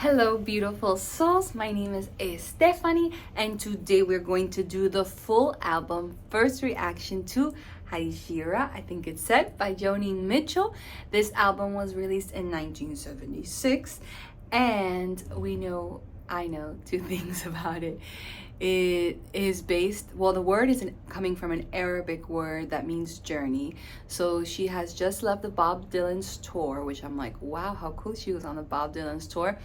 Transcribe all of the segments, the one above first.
Hello beautiful souls, my name is Stephanie and today we're going to do the full album First Reaction to Hejira, I think it's said, by Joni Mitchell. This album was released in 1976 and I know two things about it. It is based, well, the word is coming from an Arabic word that means journey. So she has just left the Bob Dylan's tour, which I'm like, wow, how cool she was on the Bob Dylan's tour.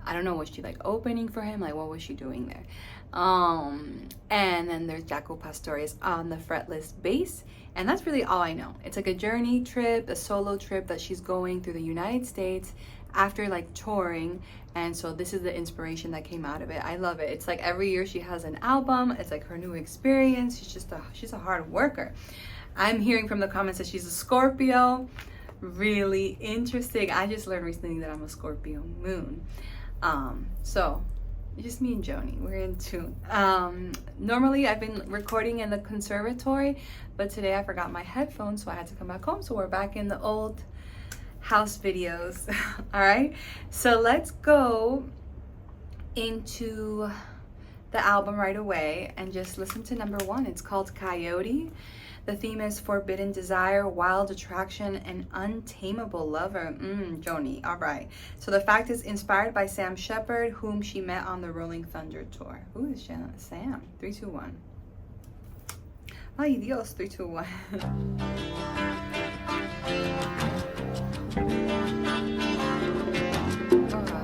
I don't know, was she like opening for him? Like, what was she doing there? And then there's Jaco Pastorius on the fretless bass. And that's really all I know. It's like a journey trip, a solo trip that she's going through the United States after like touring. And so this is the inspiration that came out of it. I love it. It's like every year she has an album. It's like her new experience. She's a hard worker. I'm hearing from the comments that she's a Scorpio. Really interesting. I just learned recently that I'm a Scorpio moon. So just me and Joni, we're in tune. Normally I've been recording in the conservatory, but today I forgot my headphones, so I had to come back home. So we're back in the old house videos. All right, so let's go into the album right away and just listen to number one. It's called Coyote. The theme is forbidden desire, wild attraction, and untamable lover. Joni, all right. So the fact is inspired by Sam Shepard, whom she met on the Rolling Thunder tour. Who is Sam? 3, 2, 1. Ay, Dios, 3, 2, 1.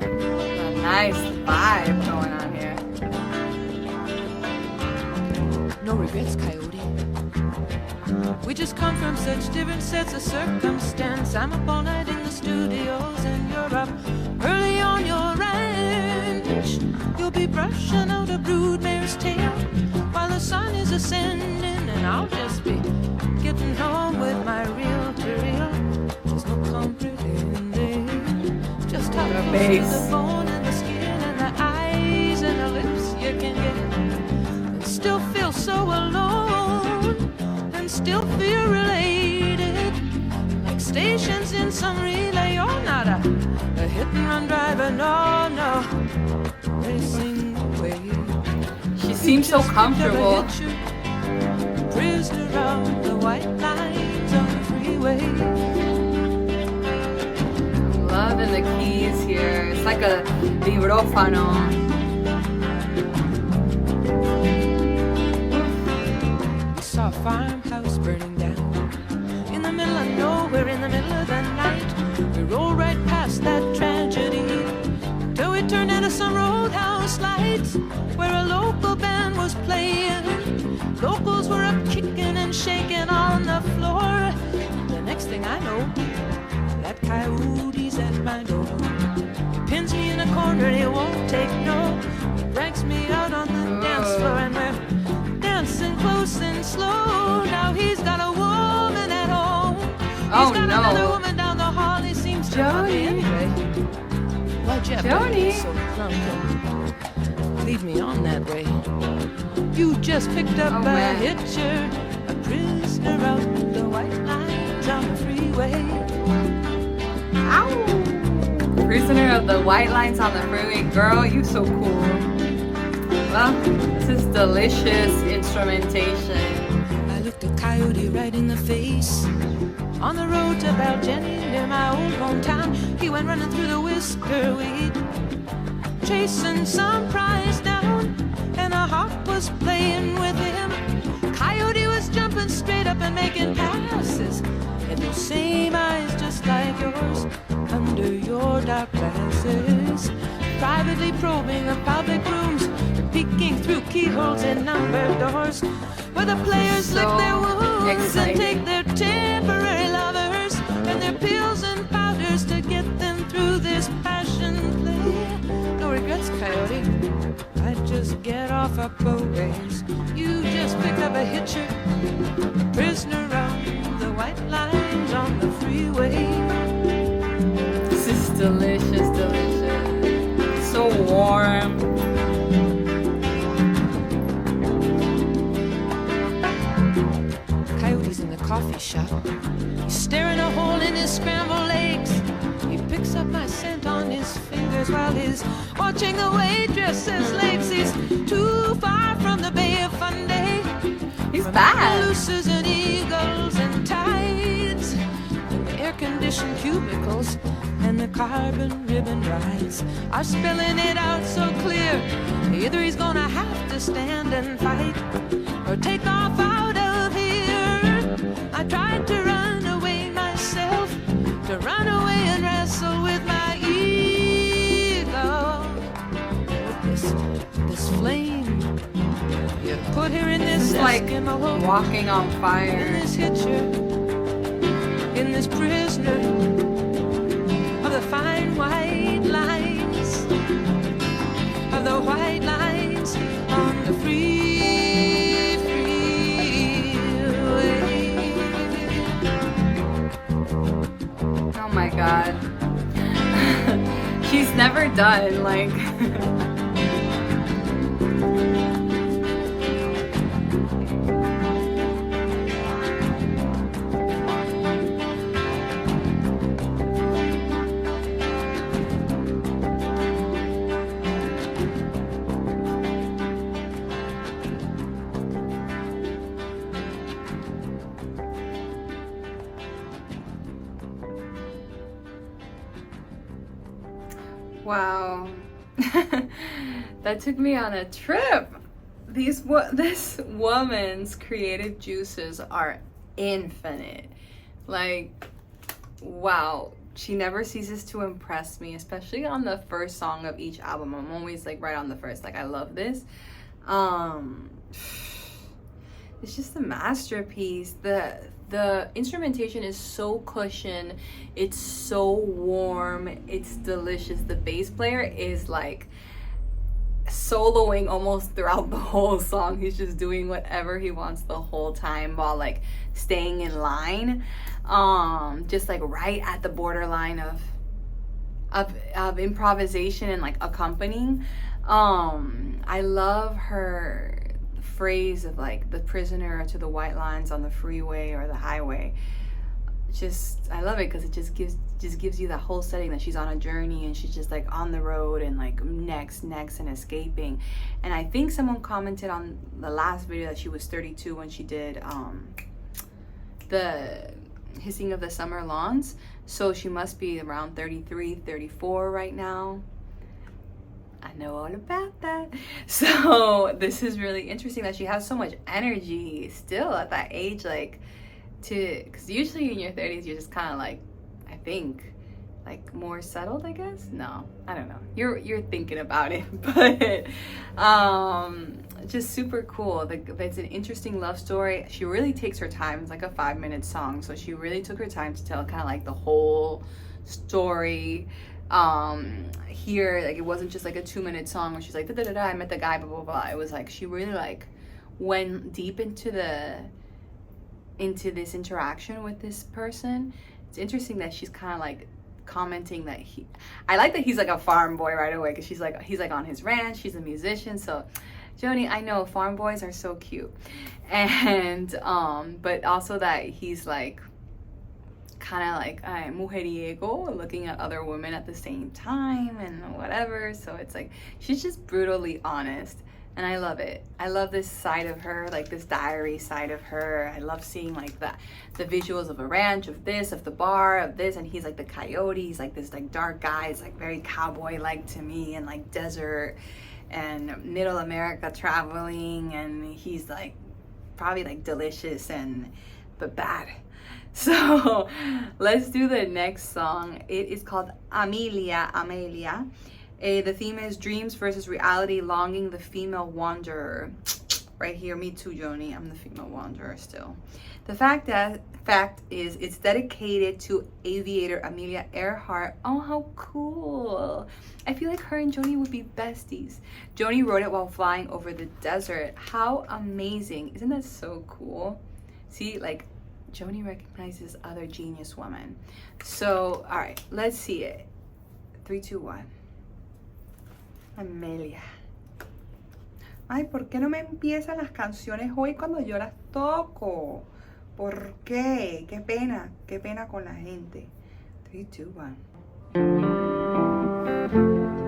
A nice vibe going on here. No regrets, Coyote. We just come from such different sets of circumstance. I'm up all night in the studios and you're up early on your ranch. You'll be brushing out a broodmare's tail while the sun is ascending, and I'll just be getting home with my reel-to-reel. There's no comprehending just how close to the bone and the skin and the eyes and the lips you can get, and still feel so alone, and still feel related, like stations in some relay. You're not a hit and run driver, no, racing away. She seems so comfortable. Prisoner of the white lines on the freeway. Loving the keys here. It's like a vibrofano. A farmhouse burning down in the middle of nowhere, in the middle of the night. We rolled right past that tragedy till we turned into some roadhouse lights where a local band was playing. Locals were up kicking and shaking on the floor. The next thing I know, that coyote's at my door. He pins me in a corner and he won't take no. He drags me out on the dance floor and we're dancing close and slow. Now he's got a woman at home. He's got another woman down the hall. He seems to love me anyway. Why'd you have to be so plump and lead me on that way? You just picked up a hitcher, a prisoner of the white lines on the freeway. Ow! Prisoner of the white lines on the freeway. Girl, you so cool. Well, this is delicious instrumentation. I looked a coyote right in the face on the road to Baljenny near my old hometown. He went running through the whisker weed, chasing some prize down, and a hawk was playing with him. Coyote was jumping straight up and making passes, and those same eyes just like yours under your dark glasses, privately probing the public rooms, peeking through keyholes in numbered doors, where the players lick their wounds and take their temporary lovers and their pills and powders to get them through this passion play. No regrets, Coyote. I just get off a boat race. You just picked up a hitcher, prisoner of the white lines on the freeway. This is delicious, delicious. So warm. Coyote's in the coffee shop. He's staring a hole in his scrambled eggs. He picks up my scent on his finger chairs while he's watching the waitresses late. He's too far from the Bay of Fundy. He's bad. Luces and eagles and tides, and the air-conditioned cubicles and the carbon ribbon rides are spelling it out so clear. Either he's gonna have to stand and fight or take off out of here. I tried to run away myself, to run away and wrestle with my ego. This flame, you put her in this like Eskimo, walking on fire. in this hitcher, in this prisoner of the fine white lines, of the white lines on the free freeway. Oh my god. She's never done, like. Wow. That took me on a trip. This woman's creative juices are infinite. Like, wow. She never ceases to impress me, especially on the first song of each album. I'm always like right on the first, like I love this. It's just a masterpiece. The instrumentation is so cushioned, it's so warm, it's delicious. The bass player is like soloing almost throughout the whole song. He's just doing whatever he wants the whole time while like staying in line, just like right at the borderline of improvisation and like accompanying. I love her phrase of like the prisoner to the white lines on the freeway or the highway. Just I love it because it just gives you that whole setting that she's on a journey and she's just like on the road and like next and escaping. And I think someone commented on the last video that she was 32 when she did the Hissing of the Summer Lawns, so she must be around 33, 34 right now. I know all about that. So this is really interesting that she has so much energy still at that age, like because usually in your 30s you're just kind of like, I think, like more settled, I guess. No, I don't know. You're thinking about it, but just super cool. It's an interesting love story. She really takes her time. It's like a 5-minute song, so she really took her time to tell kind of like the whole story. Here, like it wasn't just like a 2-minute song where she's like da da da, I met the guy, blah blah blah. It was like she really like went deep into this interaction with this person. It's interesting that she's kind of like commenting that I like that he's like a farm boy right away, because he's like on his ranch, he's a musician. So Joni, I know farm boys are so cute, and but also that he's like kind of like mujeriego, looking at other women at the same time and whatever. So it's like she's just brutally honest, and I love it. I love this side of her, like this diary side of her. I love seeing like the visuals of a ranch, of this, of the bar, of this, and he's like the Coyote. He's like this like dark guy. It's like very cowboy like to me, and like desert and middle America traveling, and he's like probably like delicious but bad. So let's do the next song. It is called Amelia. The theme is dreams versus reality, longing, the female wanderer. Right here, me too, Joni. I'm the female wanderer still. The fact is it's dedicated to aviator Amelia Earhart. Oh, how cool. I feel like her and Joni would be besties. Joni wrote it while flying over the desert. How amazing. Isn't that so cool? See, like, Joni recognizes other genius women. So, all right, let's see it. 3, 2, 1. Amelia. Ay, ¿por qué no me empiezan las canciones hoy cuando yo las toco? ¿Por qué? Qué pena con la gente. 3, 2, 1.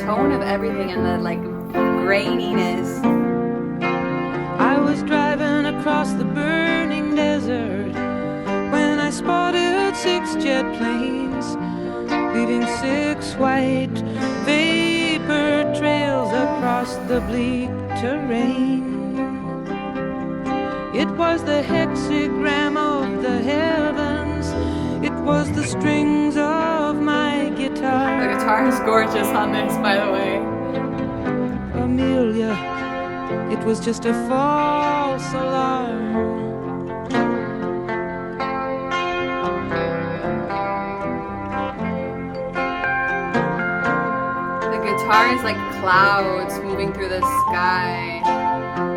tone of everything and the like graininess. I was driving across the burning desert when I spotted 6 jet planes, leaving 6 white vapor trails across the bleak terrain. It was the hexagram of the heavens, it was the strings of my guitar. The guitar is gorgeous on this, by the way. Amelia, it was just a false alarm. The guitar is like clouds moving through the sky.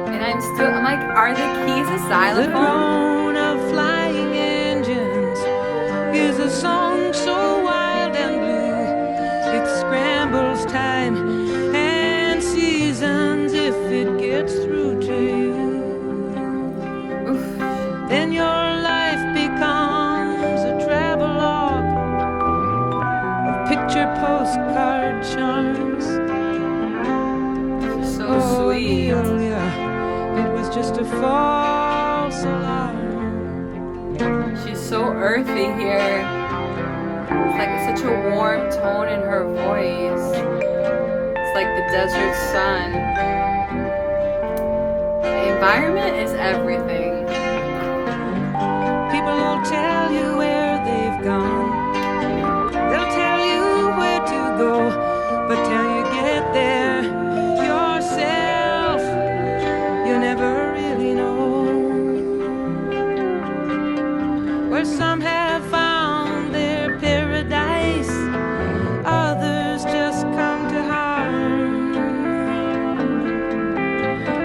And I'm like, are the keys a The xylophone? drone of flying engines is a song so wild and blue. It scrambles time and seasons if it gets through to you. Oof. Then your life becomes a travelogue of picture postcard charms. So Oh, sweet. Amelia, it was just a false alarm. She's so earthy here. It's like such a warm tone in her voice. It's like the desert sun. The environment is everything. People will tell you where they've gone. They'll tell you where to go, but till you get there yourself, you never really know. Where some have found their paradise, others just come to harm.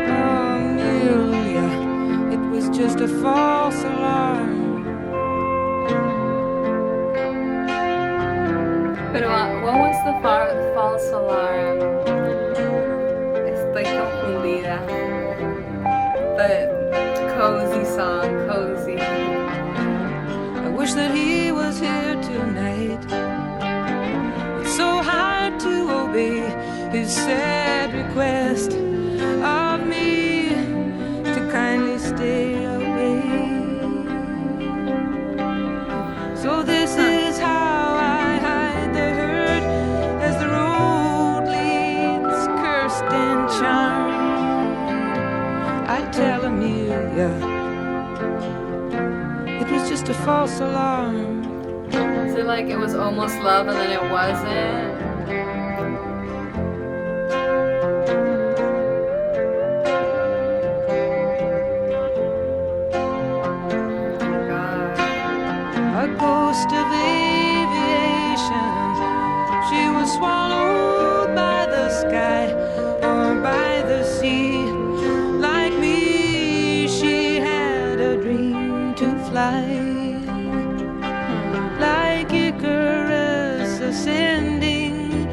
Oh, Amelia, it was just a false alarm. Pero what was the false alarm? Estoy confundida. The cozy song, cozy. I wish that he was here tonight. It's so hard to obey his sad request of me to kindly stay away. So this is how I hide the hurt as the road leads cursed and charmed. I tell Amelia it was just a false alarm. Is it like it was almost love and then it wasn't? God. A ghost of aviation. She was swallowed by the sky or by the sea. Like me, she had a dream to fly. Like Icarus ascending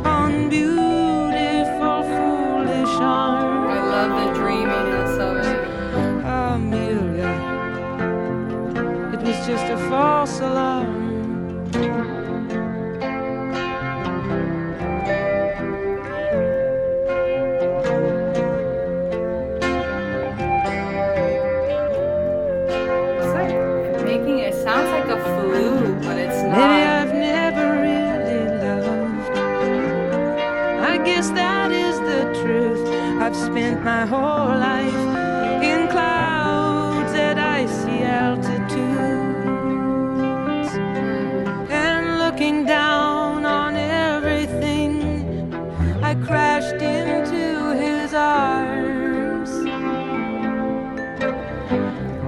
on beautiful foolish arms. I love the dreaminess of it. Amelia, it was just a false alarm. It's like making it sounds like a flute, but it's Maybe not. I've never really loved. I guess that is the truth. I've spent my whole life in clouds at icy altitudes and looking down on everything. I crashed into his arms.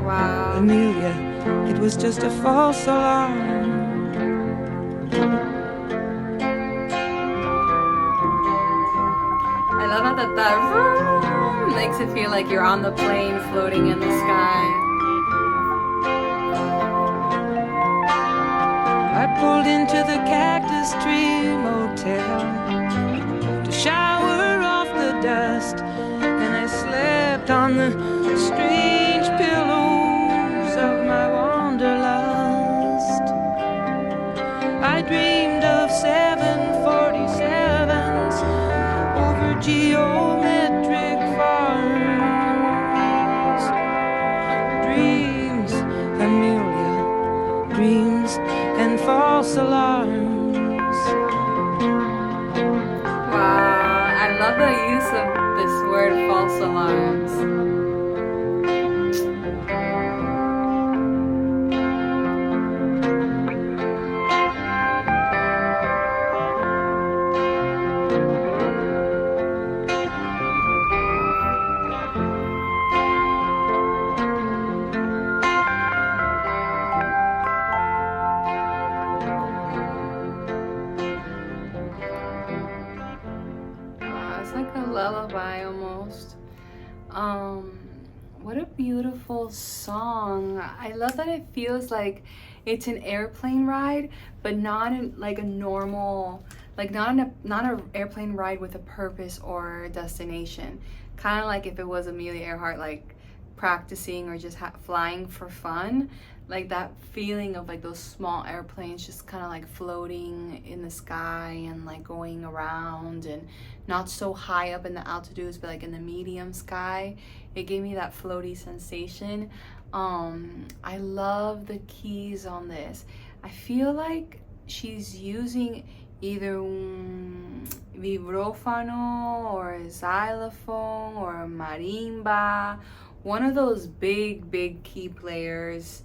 Wow. Amelia, it was just a false alarm. I love how that vroom makes it feel like you're on the plane floating in the sky. I pulled into the Cactus Tree Motel to shower off the dust, and I slept on the strange pillows of my wanderlust. I dreamed of 747s false alarms. Wow, I love the use of this word false alarms. It's like a lullaby almost. What a beautiful song. I love that it feels like it's an airplane ride, but not in like a normal, like not a airplane ride with a purpose or destination. Kind of like if it was Amelia Earhart like practicing or just flying for fun. Like that feeling of like those small airplanes just kind of like floating in the sky and like going around, and not so high up in the altitudes but like in the medium sky. It gave me that floaty sensation. I love the keys on this. I feel like she's using either vibrofano or xylophone or marimba, one of those big key players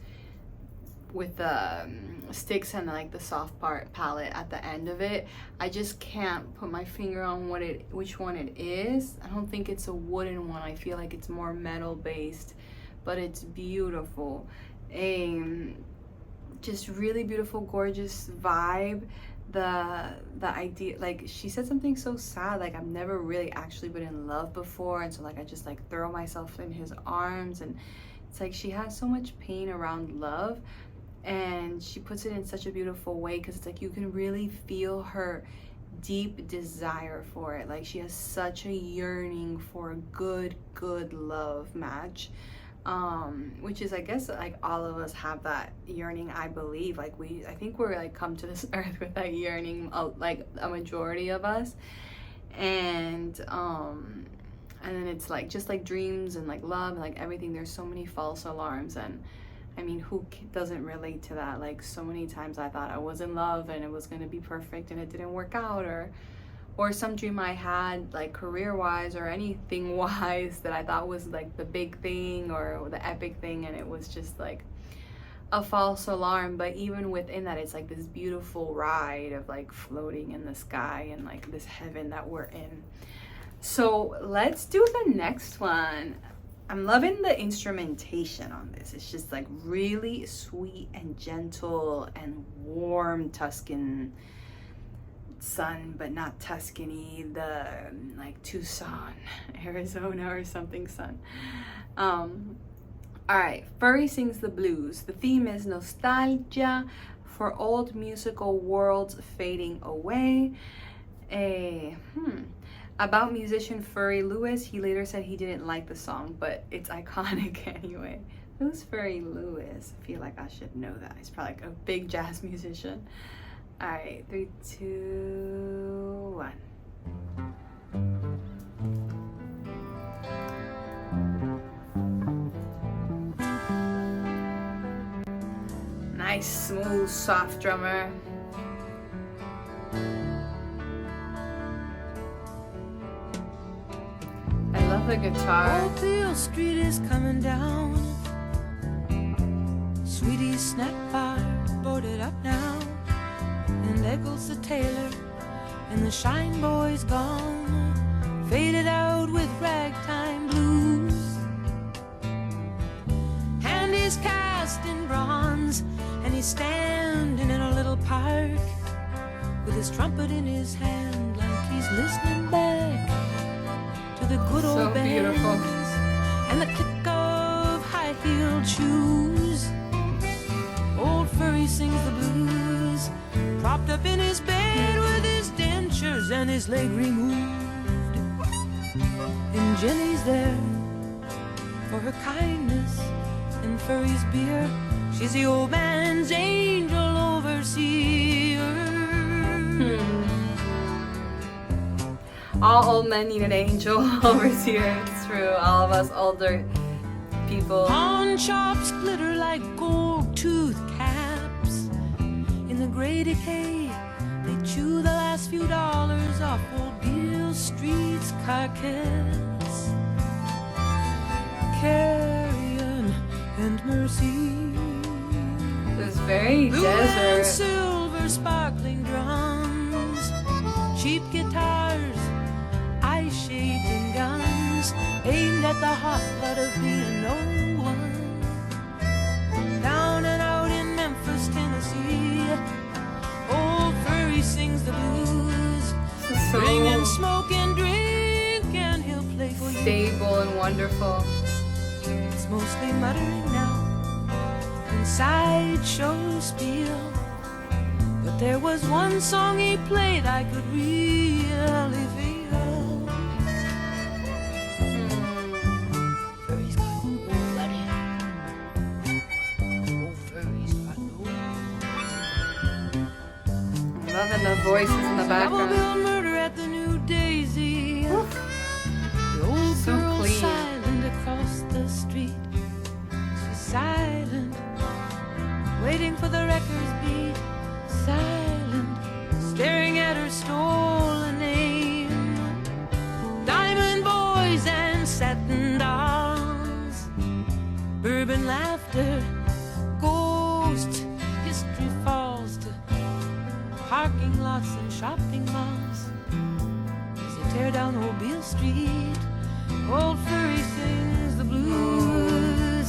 with the sticks and like the soft part palette at the end of it. I just can't put my finger on which one it is. I don't think it's a wooden one. I feel like it's more metal based, but it's beautiful. Just really beautiful, gorgeous vibe. The idea, like she said something so sad, like I've never really actually been in love before, and so like I just like throw myself in his arms, and it's like she has so much pain around love, and she puts it in such a beautiful way because it's like you can really feel her deep desire for it. Like she has such a yearning for a good love match, which is, I guess, like all of us have that yearning. I believe like I think we're like come to this earth with that yearning, like a majority of us, and then it's like just like dreams and like love and like everything, there's so many false alarms. And I mean, who doesn't relate to that? Like so many times I thought I was in love and it was going to be perfect and it didn't work out, or some dream I had like career-wise or anything wise that I thought was like the big thing or the epic thing, and it was just like a false alarm. But even within that, it's like this beautiful ride of like floating in the sky and like this heaven that we're in. So let's do the next one. I'm loving the instrumentation on this. It's just like really sweet and gentle and warm Tuscan sun, but not Tuscany, the like Tucson, Arizona or something sun. All right, Furry Sings the Blues. The theme is nostalgia for old musical worlds fading away. About musician Furry Lewis, he later said he didn't like the song, but it's iconic anyway. Who's Furry Lewis? I feel like I should know that. He's probably like a big jazz musician. All right, 3, 2, 1. Nice, smooth, soft drummer. The guitar. Oakville Street is coming down. Sweetie's snack bar boarded up now, and Eccles the tailor and the Shine Boy's gone, faded out with ragtime blues. And he's cast in bronze, and he's standing in a little park with his trumpet in his hand, like he's listening back to the good old bands beautiful. and the click of high-heeled shoes. Old Furry sings the blues, propped up in his bed with his dentures and his leg removed. And Jenny's there for her kindness, and Furry's beer. She's the old man's angel overseer. All old men need an angel overseer. It's true. All of us older people. Pawn shops glitter like gold tooth caps in In the gray decay, they chew the last few dollars off old Beale Street's carcass. Carrion and Mercy. It's very Blue and desert. silver sparkling drums, cheap guitars, eye-shading guns, aimed at the hot blood of being no one. Down and out in Memphis, Tennessee, old Furry sings the blues. This is so Bring and smoke and drink and he'll play for you. stable and wonderful. It's mostly muttering now and sideshow spiel. But there was one song he played I could really feel. Furry's got no bloody. Oh, Furry's got no. I'm loving the voices in the background. Double-bill murder at the New Daisy. The old So girl clean. silent across the street. She's silent, waiting for the records beat. Silent, staring at her stolen name. Diamond boys and satin dolls, bourbon laughter, ghost history falls to parking lots and shopping malls. As they tear down old Beale Street, old Furry sings the blues.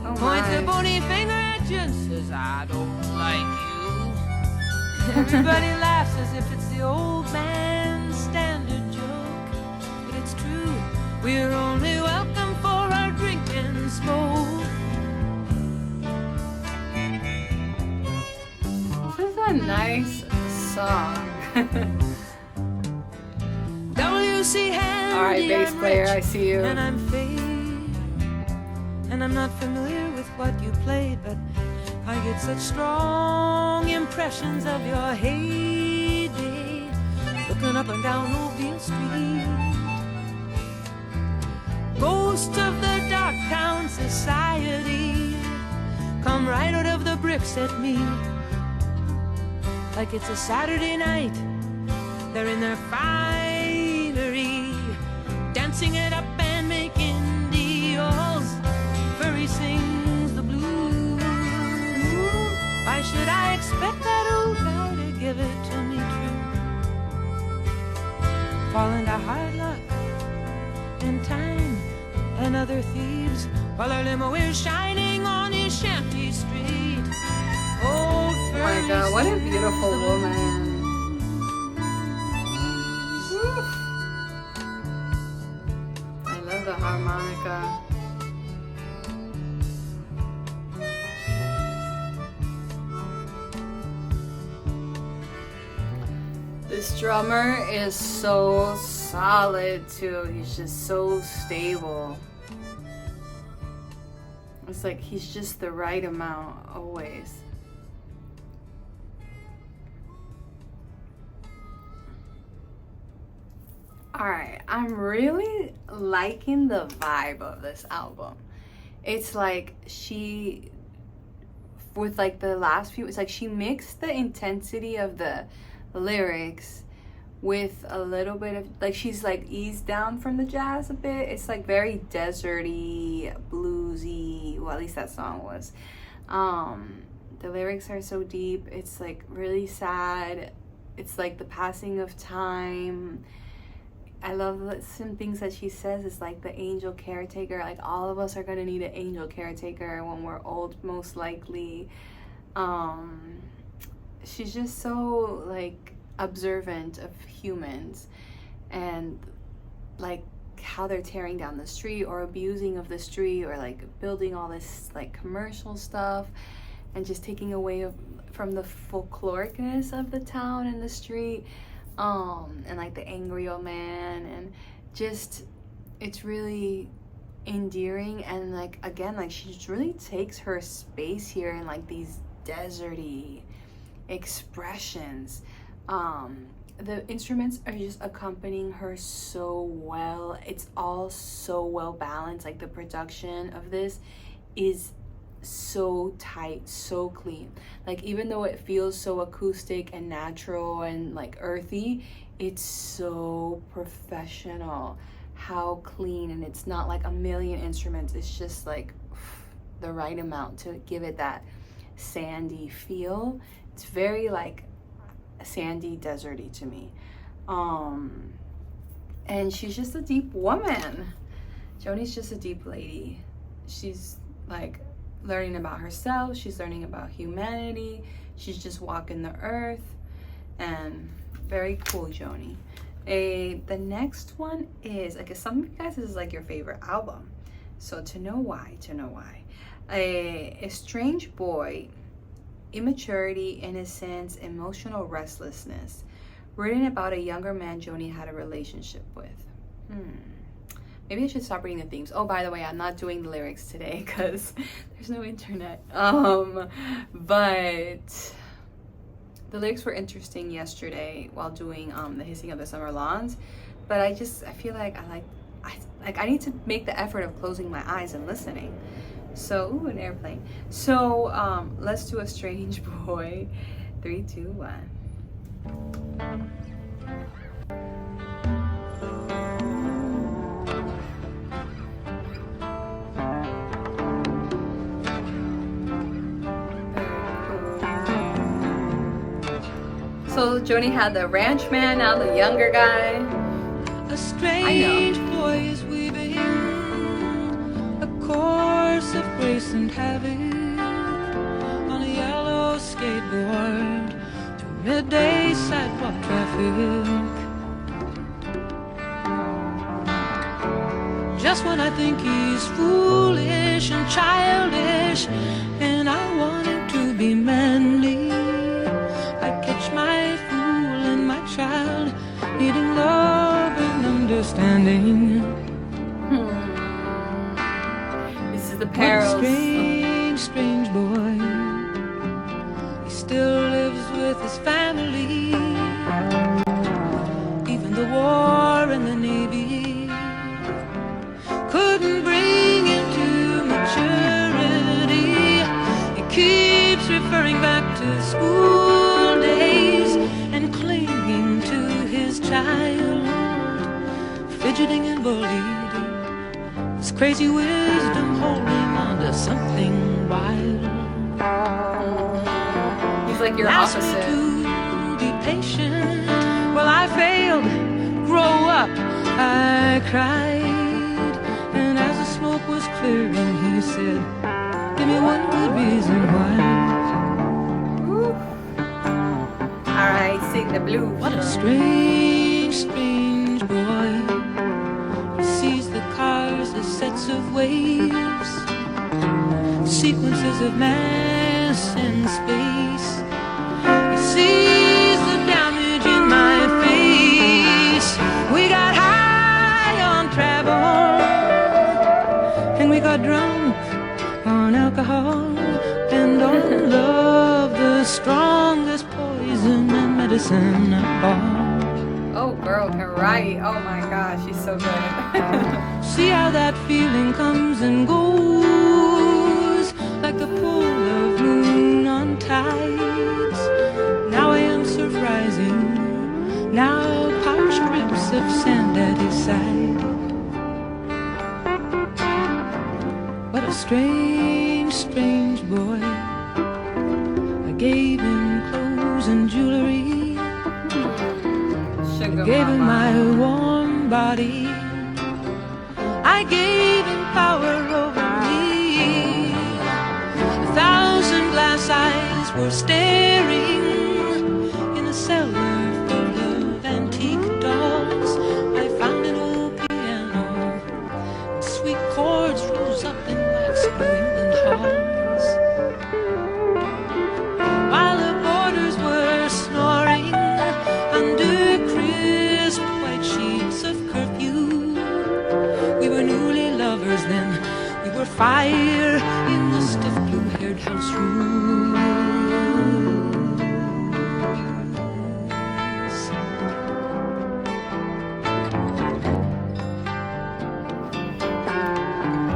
Oh Points a my. bony finger at you and says, I don't like you. Everybody laughs as if it's the old man's standard joke. But it's true, we're only welcome for our drink and smoke. This is a nice song. W.C. Handy, All right, bass I'm player, rich, I see you. and I'm fake. And I'm not familiar with what you played, but I get such strong impressions of your heyday, looking up and down old Beale Street. Ghost of the dark town society come right out of the bricks at me, like it's a Saturday night. They're in their finery, dancing it up and making deals. Furry sings the blues. Why should I expect that old guy to give it to me true? Fall into hard luck and time and other thieves, while our limo is shining on his shanty street. Old Oh my god, what a beautiful woman. Woo. I love the harmonica. This drummer is so solid too. He's just so stable. It's like he's just the right amount always. Alright, I'm really liking the vibe of this album. It's like she, with like the last few, it's like she mixed the intensity of the lyrics with a little bit of, like she's like eased down from the jazz a bit. It's like very deserty, bluesy, well at least that song was. The lyrics are so deep. It's like really sad. It's like the passing of time. I love some things that she says. It's like the angel caretaker. Like all of us are gonna need an angel caretaker when we're old, most likely. She's just so like observant of humans and like how they're tearing down the street or abusing of the street or like building all this like commercial stuff and just taking away from the folkloricness of the town and the street. And like the angry old man, and just it's really endearing. And like again, like she just really takes her space here in like these deserty expressions. The instruments are just accompanying her so well. It's all so well balanced. Like the production of this is so tight, so clean. Like, even though it feels so acoustic and natural and like earthy, it's so professional how clean, and it's not like a million instruments. It's just like the right amount to give it that sandy feel. It's very like sandy, deserty to me. And she's just a deep woman. Joni's just a deep lady. She's like learning about herself. She's learning about humanity. She's just walking the earth, and very cool, Joni. The next one is, I guess some of you guys, this is like your favorite album. So to know why. A strange boy, immaturity, innocence, emotional restlessness, written about a younger man Joni had a relationship with. Maybe I should stop reading the themes. Oh, by the way, I'm not doing the lyrics today because there's no internet. But the lyrics were interesting yesterday while doing the Hissing of the Summer Lawns. But I feel like I need to make the effort of closing my eyes and listening. So, ooh, an airplane. So let's do A Strange Boy. 3, 2, 1. So Joni had the ranchman, now the younger guy. A strange boy is weaving a course of grace and habit on a yellow skateboard through midday sidewalk traffic. Just when I think he's foolish and childish and I want him to be manly, I catch my fool and my child needing love and understanding. This is the perils. What a strange, strange boy. He still lives with his family. Even the war and the Navy couldn't bring him to maturity. He keeps referring back to school days and clinging to his child, fidgeting and bullied, his crazy wisdom holding on to something wild. He's like your Asked me opposite. to be patient. Well, I failed. Grow up, I cried. And as the smoke was clearing, he said, give me one good reason why. Alright, sing the blues. What a strange, strange boy. He sees the cars as sets of waves, sequences of mass and space. He sees the damage in my face. We got high on travel, and we got drunk on alcohol, and on love, the strongest poison and medicine of all. Oh, girl can write. Oh my gosh, she's so good. See how that feeling comes and goes, like the pull of moon on tides. Now I am surf rising, now polished ribs of sand at his side. What a strange, strange boy. I gave him clothes and jewelry, Sugar gave him mama. my warm body, I gave him power over me. 1,000 glass eyes were staring in a cellar full of antique dolls. I found an old piano, and sweet chords rose up in wax New England halls. While the boarders were snoring under crisp white sheets of curfew, we were newly lovers then. We were fire in the stiff blue-haired house rules.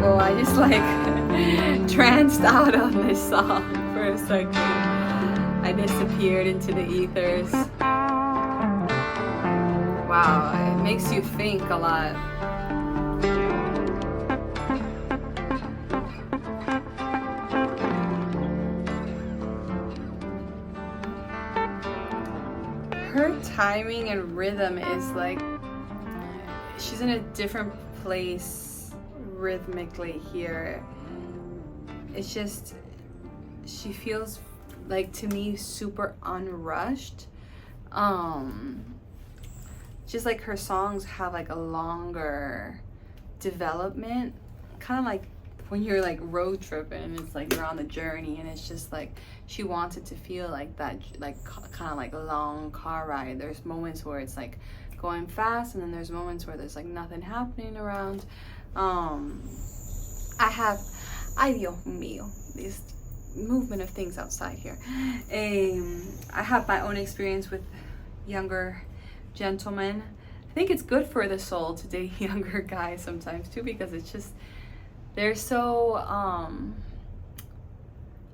Oh, I just like tranced out on this song for a second. I disappeared into the ethers. Wow, it makes you think a lot. Her timing and rhythm is like, she's in a different place rhythmically here. It's just, she feels like, to me, super unrushed. Just like her songs have like a longer development, kind of like when you're like road tripping and it's like you're on the journey, and it's just like she wants it to feel like that, like kind of like a long car ride. There's moments where it's like going fast, and then there's moments where there's like nothing happening around. Ay Dios mío, this movement of things outside here. I have my own experience with younger gentlemen. I think it's good for the soul to date younger guys sometimes too, because it's just, they're so I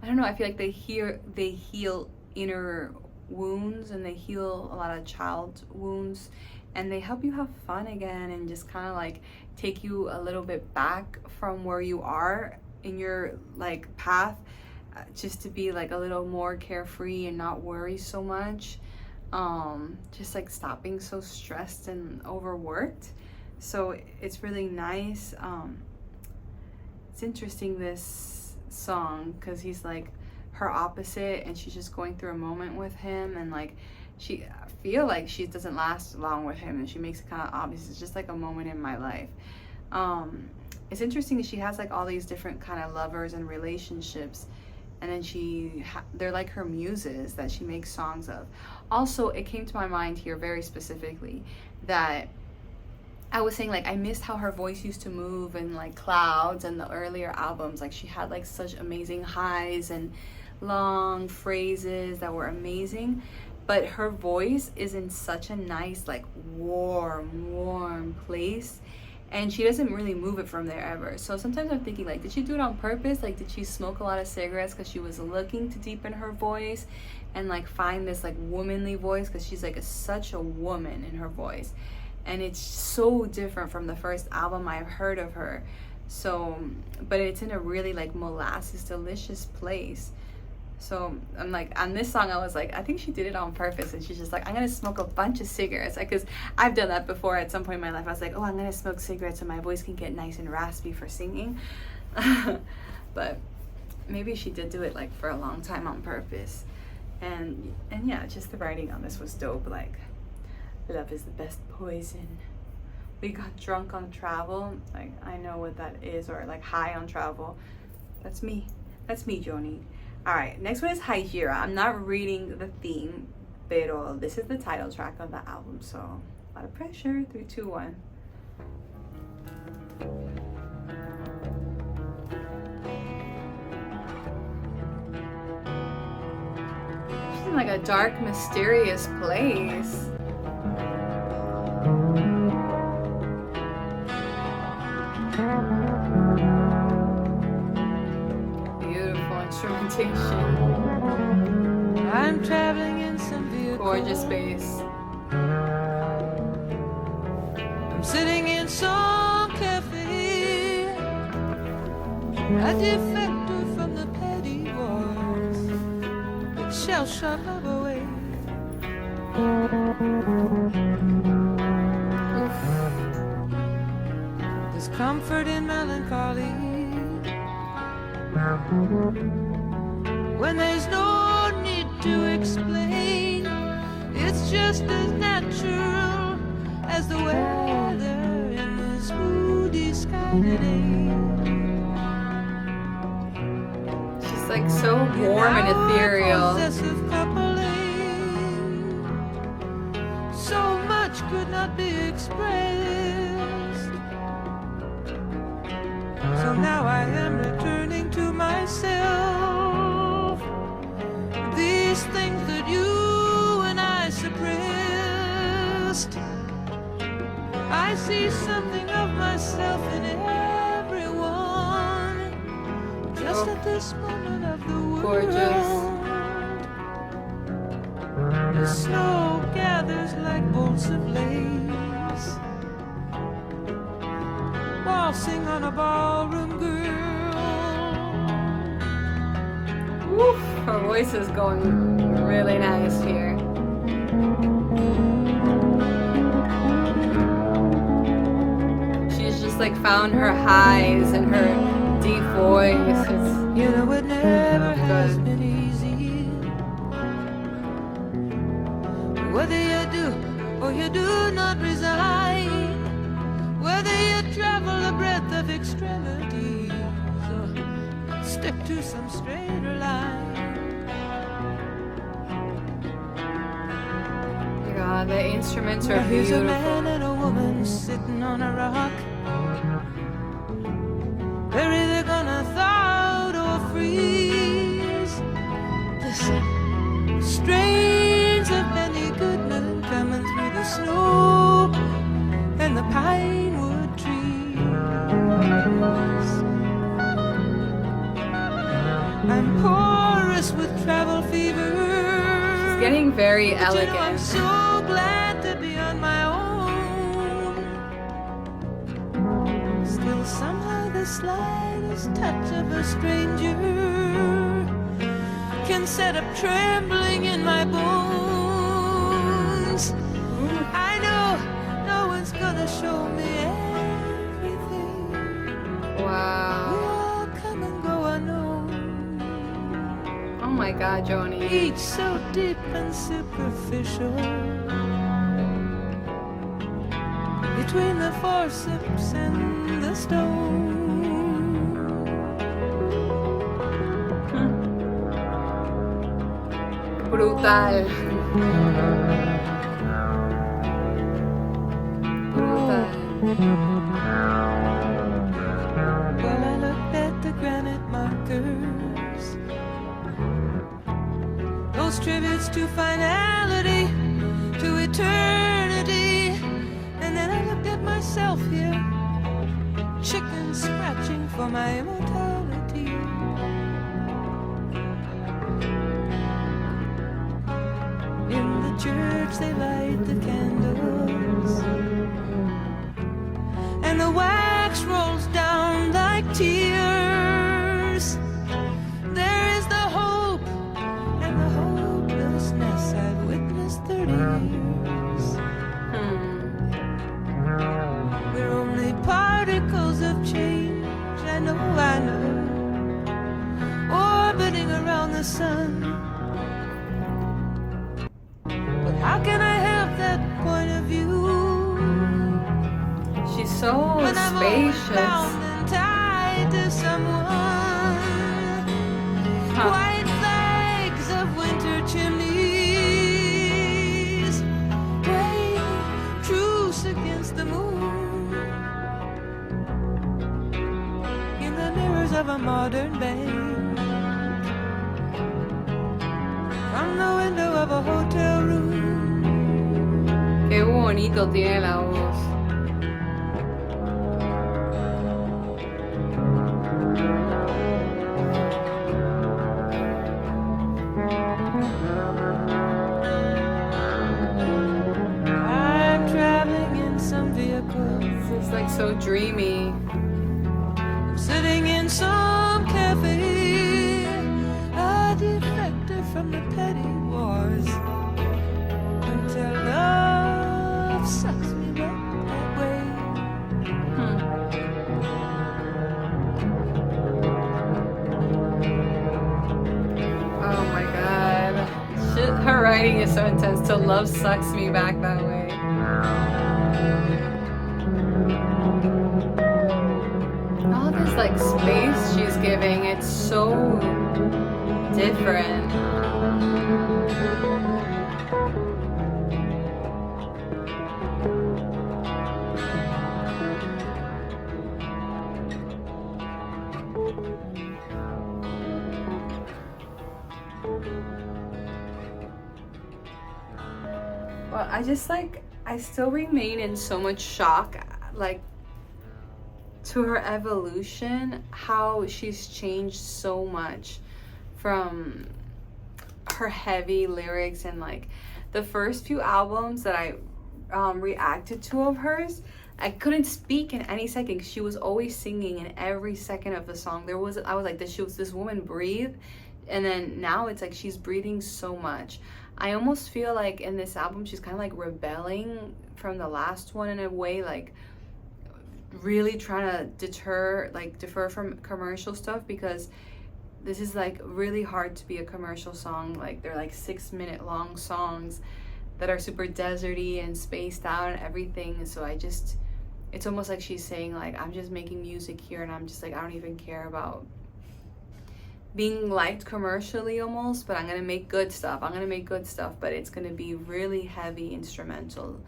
don't know, I feel like they heal inner wounds, and they heal a lot of child wounds, and they help you have fun again, and just kind of like take you a little bit back from where you are in your like path, just to be like a little more carefree and not worry so much. Just like stop being so stressed and overworked. So it's really nice. It's interesting, this song, because he's like her opposite, and she's just going through a moment with him, and like I feel like she doesn't last long with him, and she makes it kind of obvious. It's just like a moment in my life. It's interesting that she has like all these different kind of lovers and relationships, and then they're like her muses that she makes songs of. Also, it came to my mind here very specifically that I was saying, like, I missed how her voice used to move in like Clouds and the earlier albums. Like, she had like such amazing highs and long phrases that were amazing, but her voice is in such a nice, like, warm place, and she doesn't really move it from there ever. So sometimes I'm thinking, like, did she do it on purpose? Like, did she smoke a lot of cigarettes because she was looking to deepen her voice and like find this like womanly voice, because she's like such a woman in her voice, and it's so different from the first album I've heard of her. So, but it's in a really like molasses delicious place. So I'm like, on this song I was like, I think she did it on purpose, and she's just like, I'm gonna smoke a bunch of cigarettes, because I've done that before at some point in my life. I was like, oh, I'm gonna smoke cigarettes so my voice can get nice and raspy for singing. But maybe she did do it like for a long time on purpose. And yeah, just the writing on this was dope. Like, love is the best poison. We got drunk on travel. Like, I know what that is. Or like high on travel. That's me, Joni. All right, next one is Hejira. I'm not reading the theme, pero this is the title track of the album, so a lot of pressure. 3, 2, 1. She's in like a dark, mysterious place. I'm traveling in some vehicle. Gorgeous space. I'm sitting in some cafe. A defector from the petty wars that shall shut love away. There's comfort in melancholy when there's no need to explain. It's just as natural as the weather in this moody sky today. She's like so warm and ethereal. So much could not be expressed. So now I am returning to myself. These things that you and I suppressed. I see something of myself in everyone. Just Just at this moment of the world, gorgeous. the snow gathers like bolts of lace, waltzing on a ballroom girl. Woo, her voice is going really nice here. She's just like found her highs and her deep voice. It's You know it never has good. been easy. Whether you do or you do not resign, whether you travel the breadth of extremities or stick to some straighter line. God, the instruments are Now here's a beautiful. man and a woman sitting on a rock. They're either gonna thaw out or freeze. Listen, strains of Benny Goodman coming through the snow and the pine wood trees. I'm porous with travel fever. She's getting very But you know, I'm elegant. so glad to be on my own. Still somehow the slightest touch of a stranger can set up trembling in my bones. I know no one's gonna show me everything. We Wow. all come and go unknown, Oh my God, Joni. each so deep and superficial. Between the forceps and the stone. Brutal. Brutal. Well, I looked at the granite markers, those tributes to finality, to eternity. And then I looked at myself here, chicken scratching for my immortality. In the church they light the candles, and the wax rolls down like tears. There is the hope and the hopelessness I've witnessed 30 years. We're only particles of change, I know, orbiting around the sun. But how can I have that point of view She's so when I'm always spacious. bound and tied to someone? White flags of winter chimneys, praying truce against the moon. In the mirrors of a modern bank, from the window of a hotel room. Qué bonito tiene la voz. I'm traveling in some vehicle, This is like so dreamy. sitting in some cafe, a defector from the petty wars, until love sucks me back that way. Oh my God. Shit, her writing is so intense. Till love sucks me back that way. All this like space she's giving, it's so different. Well, I still remain in so much shock. Like, to her evolution, how she's changed so much from her heavy lyrics. And like the first few albums that I reacted to of hers, I couldn't speak in any second. She was always singing in every second of the song. I was like, this woman breathe? And then now it's like she's breathing so much. I almost feel like in this album she's kind of like rebelling from the last one in a way, like really trying to defer from commercial stuff, because this is like really hard to be a commercial song. Like they're like 6-minute long songs that are super deserty and spaced out and everything. And so it's almost like she's saying like, I'm just making music here, and I'm just like, I don't even care about being liked commercially almost, but I'm gonna make good stuff. But it's gonna be really heavy instrumental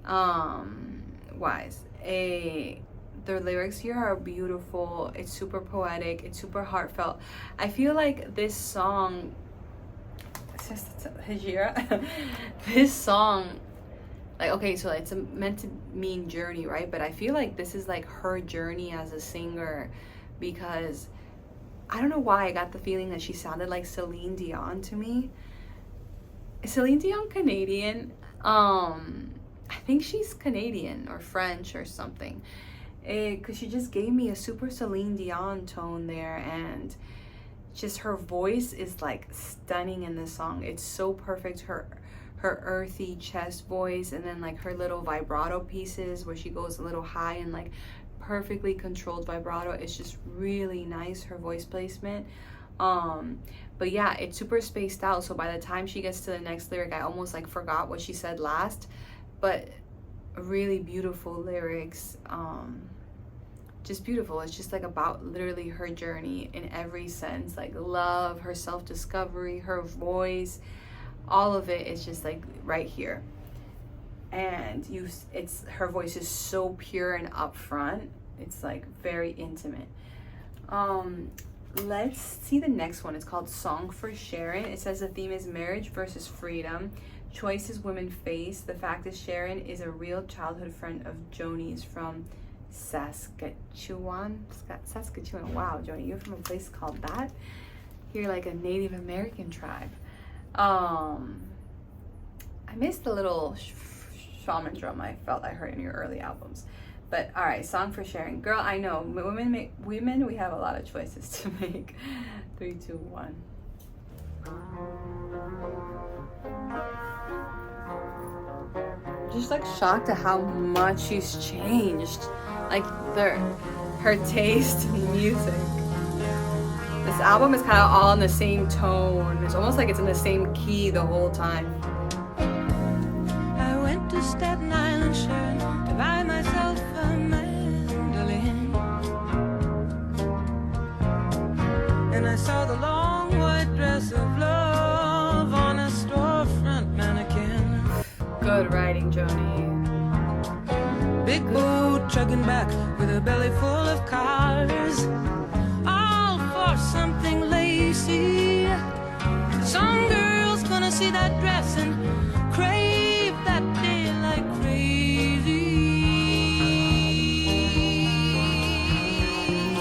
wise. The lyrics here are beautiful. It's super poetic. It's super heartfelt. I feel like this song, Hejira, this song, like, okay, so it's meant to mean journey, right? But I feel like this is like her journey as a singer, because I don't know why I got the feeling that she sounded like Celine Dion to me. Is Celine Dion Canadian? I think she's Canadian or French or something. Because she just gave me a super Celine Dion tone there, and just her voice is like stunning in this song. It's so perfect. Her earthy chest voice, and then like her little vibrato pieces where she goes a little high and like perfectly controlled vibrato. It's just really nice, her voice placement. But yeah, it's super spaced out, so by the time she gets to the next lyric, I almost like forgot what she said last. But really beautiful lyrics, just beautiful. It's just like about literally her journey in every sense, like love, her self-discovery, her voice, all of it is just like right here. And her voice is so pure and upfront. It's like very intimate. Let's see the next one. It's called Song for Sharon. It says the theme is marriage versus freedom, choices women face. The fact is Sharon is a real childhood friend of Joni's from Saskatchewan. Wow, Joni, you're from a place called that? You're like a Native American tribe. I missed the little shaman drum I felt I heard in your early albums. But all right, Song for Sharon. Girl, I know women, we have a lot of choices to make. 3, 2, 1. Just like shocked at how much she's changed, like her taste in music. This album is kind of all in the same tone. It's almost like it's in the same key the whole time. I went to Staten Island, Sharon, to buy myself a mandolin, and I saw the long white dress of love on a storefront mannequin. Good writing, Joni. Big boat chugging back with a belly full of cars, all for something lacy. Some girl's gonna see that dress and crave that day like crazy.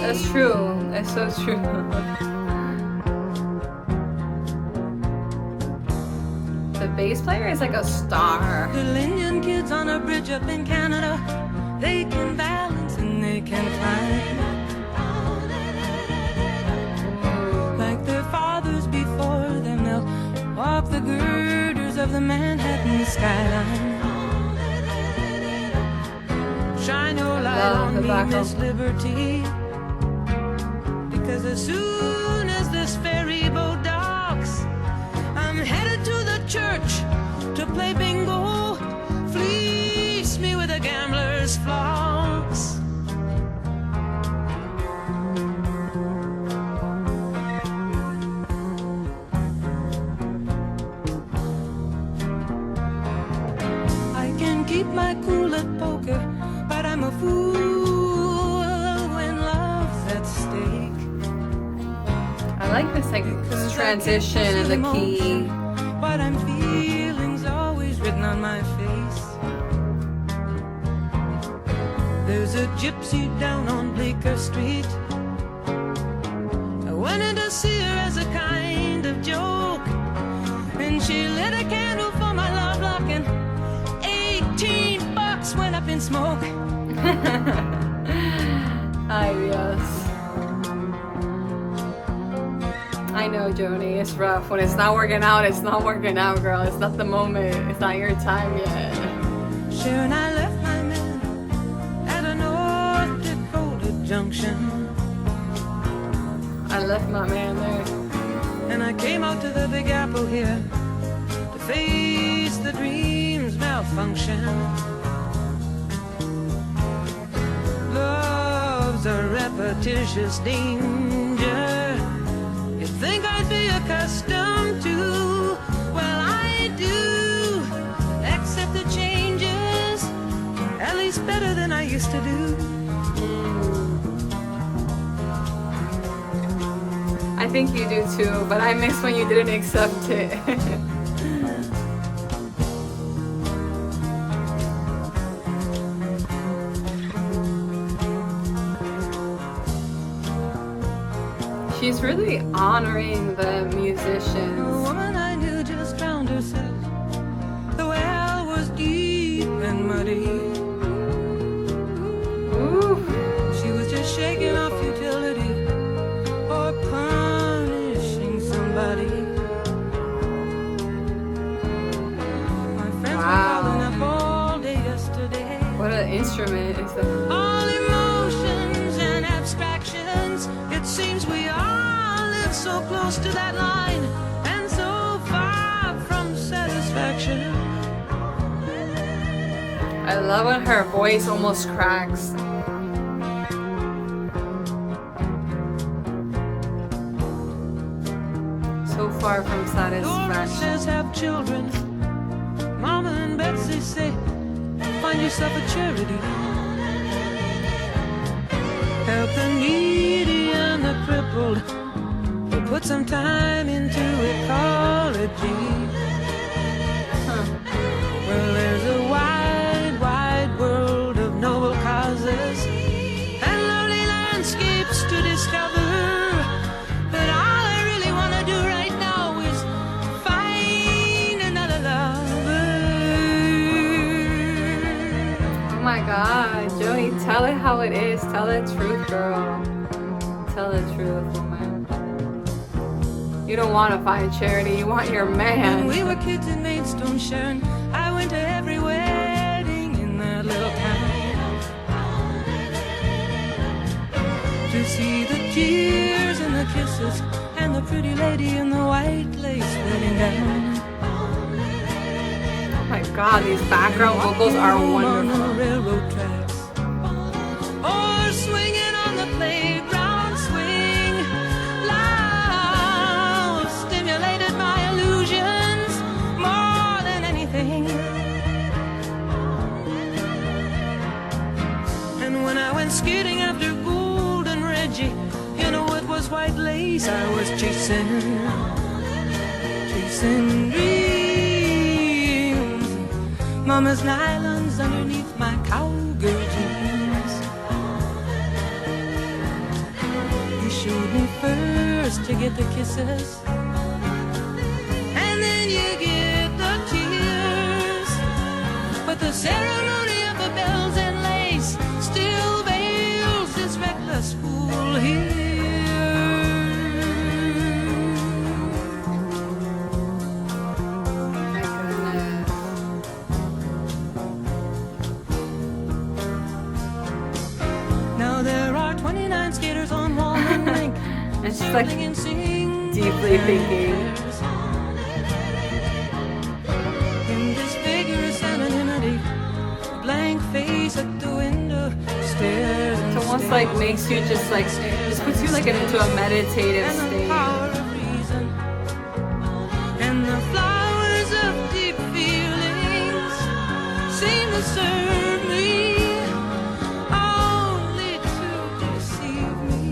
That's true. That's so true. The bass player is like a star. Little Indian kids on a bridge up in Canada, they can balance and they can climb like their fathers before them. They'll walk the girders of the Manhattan skyline. Shine your light on me, Miss Liberty, because as soon as this ferry boat docks, I'm headed to the church to play bingo. Fleece me with a gambler's flocks. I can keep my cool at poker, but I'm a fool when love's at stake. I like this like transition and the key. But I'm feelings always written on my face. There's a gypsy down on Bleecker Street. I went in to see her as a kind of joke, and she lit a candle for my love lock, and $18 went up in smoke. Ay, Dios. I know, Joni, it's rough. When it's not working out, it's not working out, girl. It's not the moment. It's not your time yet. Sharon, I left my man at a North Dakota junction. I left my man there. And I came out to the Big Apple here to face the dream's malfunction. Love's a repetitious danger. You think I'd be accustomed to? Well, I do. Accept the changes, at least better than I used to do. I think you do too, but I miss when you didn't accept it. She's really honoring the musicians. The woman I knew just drowned herself. The well was deep and muddy. Ooh. She was just shaking off futility or punishing somebody. My friends were calling up all day yesterday. What an instrument is that? All emotions and abstractions. It seems we all live so close to that line and so far from satisfaction. I love when her voice almost cracks. So far from Dora satisfaction. says have children. Mama and Betsy say find yourself a charity. Help the needy and the crippled, or put some time into ecology. Well, there's a wide, wide world of noble causes and lovely landscapes to discover. But all I really want to do right now is find another lover. Oh my God, Joni, tell it how it is. Tell the truth, girl. Tell the truth, woman. You don't want to find charity. You want your man. When we were kids in Maidstone, Sharon, I went to every wedding in that little town to see the tears and the kisses and the pretty lady in the white lace wedding gown. Oh my God, these background vocals are On the wonderful. railroad tracks, or swinging on the playground swing. Love stimulated my illusions more than anything. And when I went skating after Golden Reggie, you know it was white lace I was chasing dreams. Mama's nylons underneath my cowgirl jeans. You showed me first to get the kisses, and then you get the tears. But the ceremony of the bells and lace still veils this reckless fool here. My goodness. Now there are 29 skaters on Walnut Link. And she's like and sing deeply thinking. in this vigorous anonymity, blank face at the window, stares and It's almost stares. like makes you just puts you like into a meditative And the state. power of reason and the flowers of deep feelings seem to serve me only to deceive me.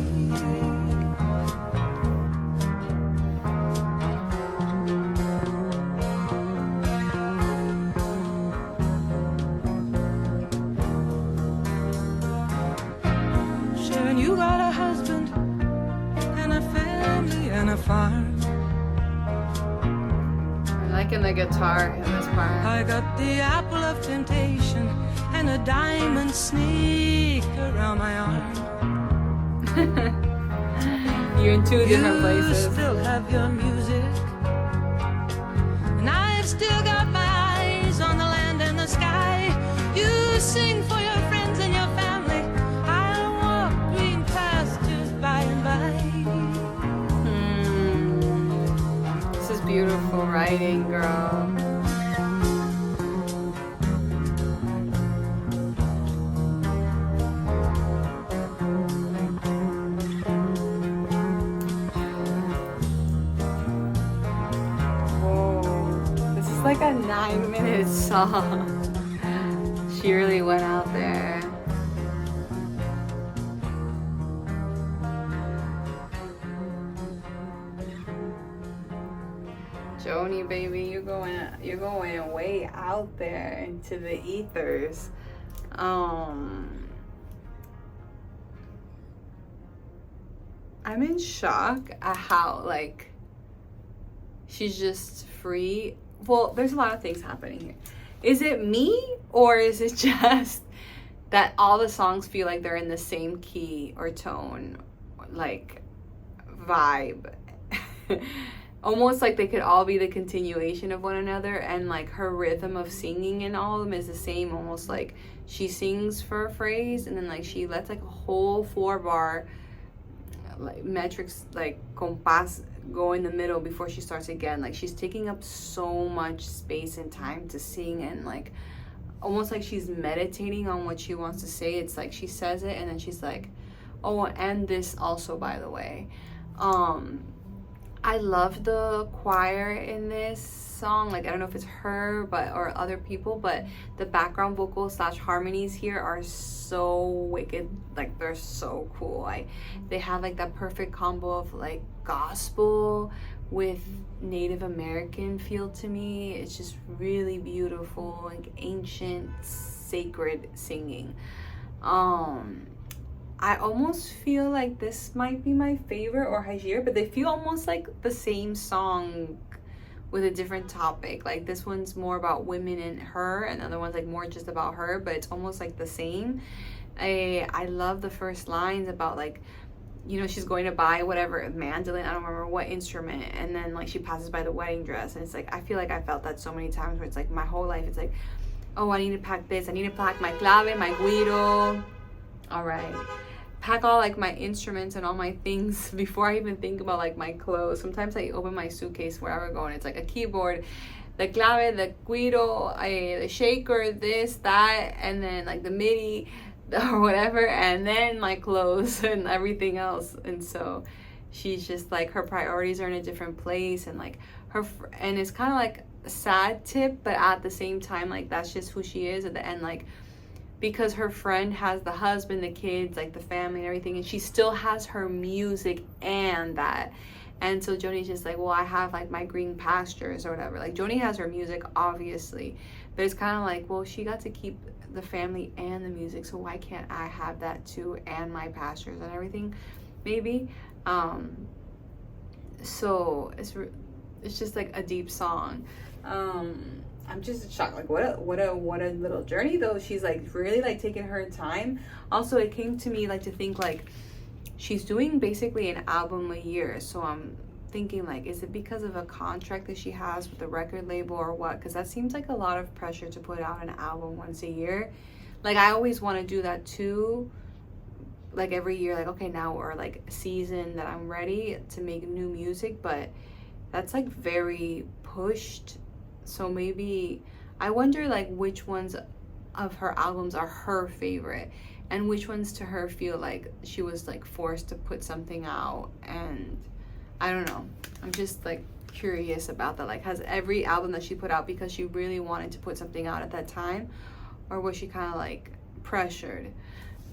farm. I'm liking the guitar in this part. I got the apple of temptation and a diamond snake around my arm. You're in two different places. You still have your music, and I've still got my eyes on the land and the sky. You sing for your friends and your family. I'll walk green pastures by and by. This is beautiful writing, girl. Like a 9-minute song. She really went out there. Joni, baby, you're going way out there into the ethers. I'm in shock at how like she's just free. Well, there's a lot of things happening here. Is it me, or is it just that all the songs feel like they're in the same key or tone, like vibe? Almost like they could all be the continuation of one another, and like her rhythm of singing in all of them is the same. Almost like she sings for a phrase, and then like she lets like a whole 4-bar like metrics, like compás, go in the middle before she starts again. Like she's taking up so much space and time to sing, and like almost like she's meditating on what she wants to say. It's like she says it and then she's like, oh, and this also, by the way. I love the choir in this song. Like I don't know if it's her or other people, but the background vocals / harmonies here are so wicked. Like they're so cool. They have like that perfect combo of like gospel with Native American feel to me. It's just really beautiful, like ancient, sacred singing. I almost feel like this might be my favorite, or Hejira, but they feel almost like the same song with a different topic. Like this one's more about women and her, and the other one's like more just about her, but it's almost like the same. I love the first lines about like, you know, she's going to buy whatever mandolin, I don't remember what instrument, and then like she passes by the wedding dress, and it's like, I feel like I felt that so many times where it's like my whole life it's like, oh, I need to pack this, I need to pack my clave, my guiro, all right, pack all like my instruments and all my things before I even think about like my clothes. Sometimes I open my suitcase wherever I go and it's like a keyboard, the clave, the guiro, the shaker, this, that, and then like the MIDI or whatever, and then my clothes and everything else. And so she's just like, her priorities are in a different place, and like and it's kind of like a sad tip, but at the same time like that's just who she is at the end, like because her friend has the husband, the kids, like the family and everything, and she still has her music and that. And so Joni's just like, well, I have like my green pastures or whatever. Like Joni has her music, obviously, but it's kind of like, well, she got to keep the family and the music, so why can't I have that too, and my pastures and everything, maybe. So it's just like a deep song. I'm just shocked. Like what a little journey though. She's like really like taking her time. Also, it came to me like to think like she's doing basically an album a year. So I'm thinking like, is it because of a contract that she has with the record label or what? Because that seems like a lot of pressure to put out an album once a year. Like I always want to do that too. Like every year, like okay, now or like season that I'm ready to make new music, but that's like very pushed. So maybe I wonder like which ones of her albums are her favorite, and which ones to her feel like she was like forced to put something out. And I don't know, I'm just like curious about that. Like, has every album that she put out because she really wanted to put something out at that time, or was she kind of like pressured?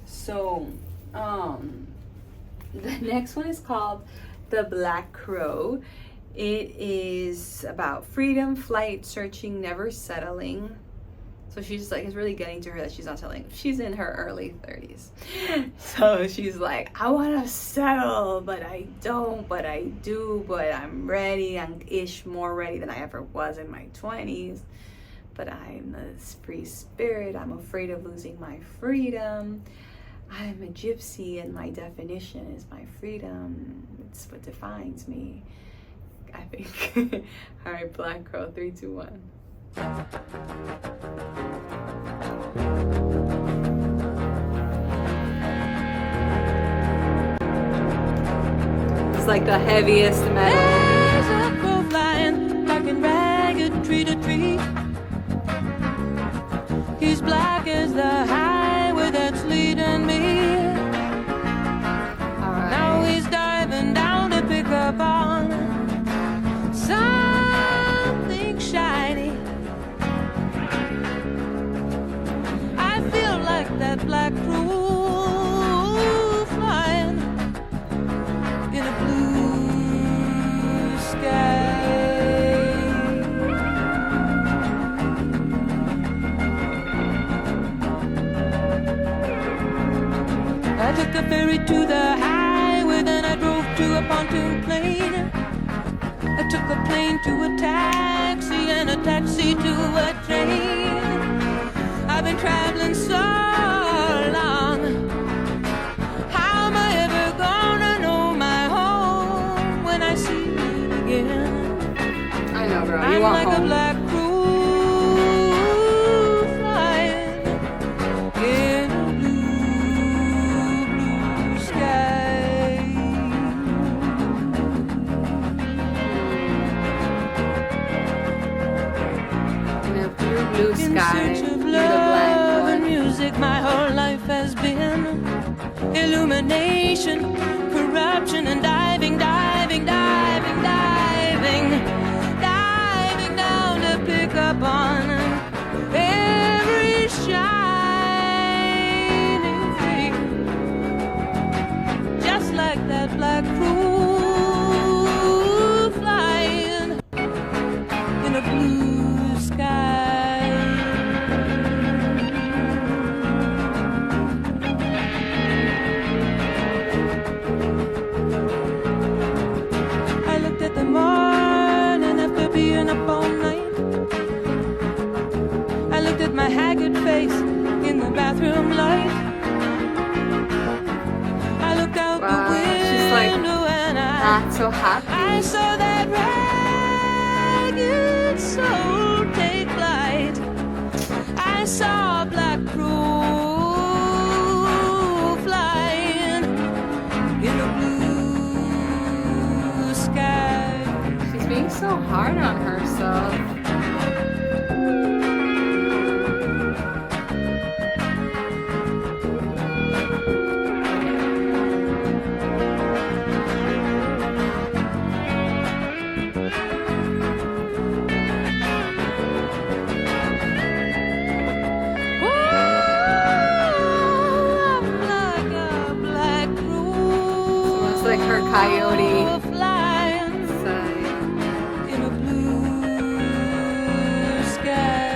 So the next one is called The Black Crow. It is about freedom, flight, searching, never settling. So So she's like, it's really getting to her that she's not settling. She's in her early 30s. So she's like, I want to settle, but I don't, but I do, but I'm ready. I'm more ready than I ever was in my 20s. But I'm this free spirit. I'm afraid of losing my freedom. I'm a gypsy, and my definition is my freedom. It's what defines me, I think. All right, Black Girl, 3, 2, 1. It's like the heaviest metal. There's a crow flying, barking ragged tree to tree. He's black as the highway that's leading me. All right. Now he's diving down to pick up on something shiny. I feel like that black crow flying in a blue sky. I took the ferry to the highway, then I drove to a pontoon plane. I took a plane to a taxi, and a taxi to a train. I've been traveling so long. How am I ever gonna know my home when I see it again? I know, girl. You I'm want like home. a black crow flying in a blue, blue sky. In a blue In sky. search You're of the love black and one. music, my whole life has been illumination, corruption, and diving, diving, diving, diving, diving down to pick up on every shining thing, just like that black crow flying in a blue sky. I looked at the morning after being up all night. I looked at my haggard face in the bathroom light. I looked out Wow, the she's like window and Not so happy. I saw that ragged soul take flight. I saw a black crow flying in a blue sky. She's being so hard on herself. It's like her Coyote flying side. in a blue sky.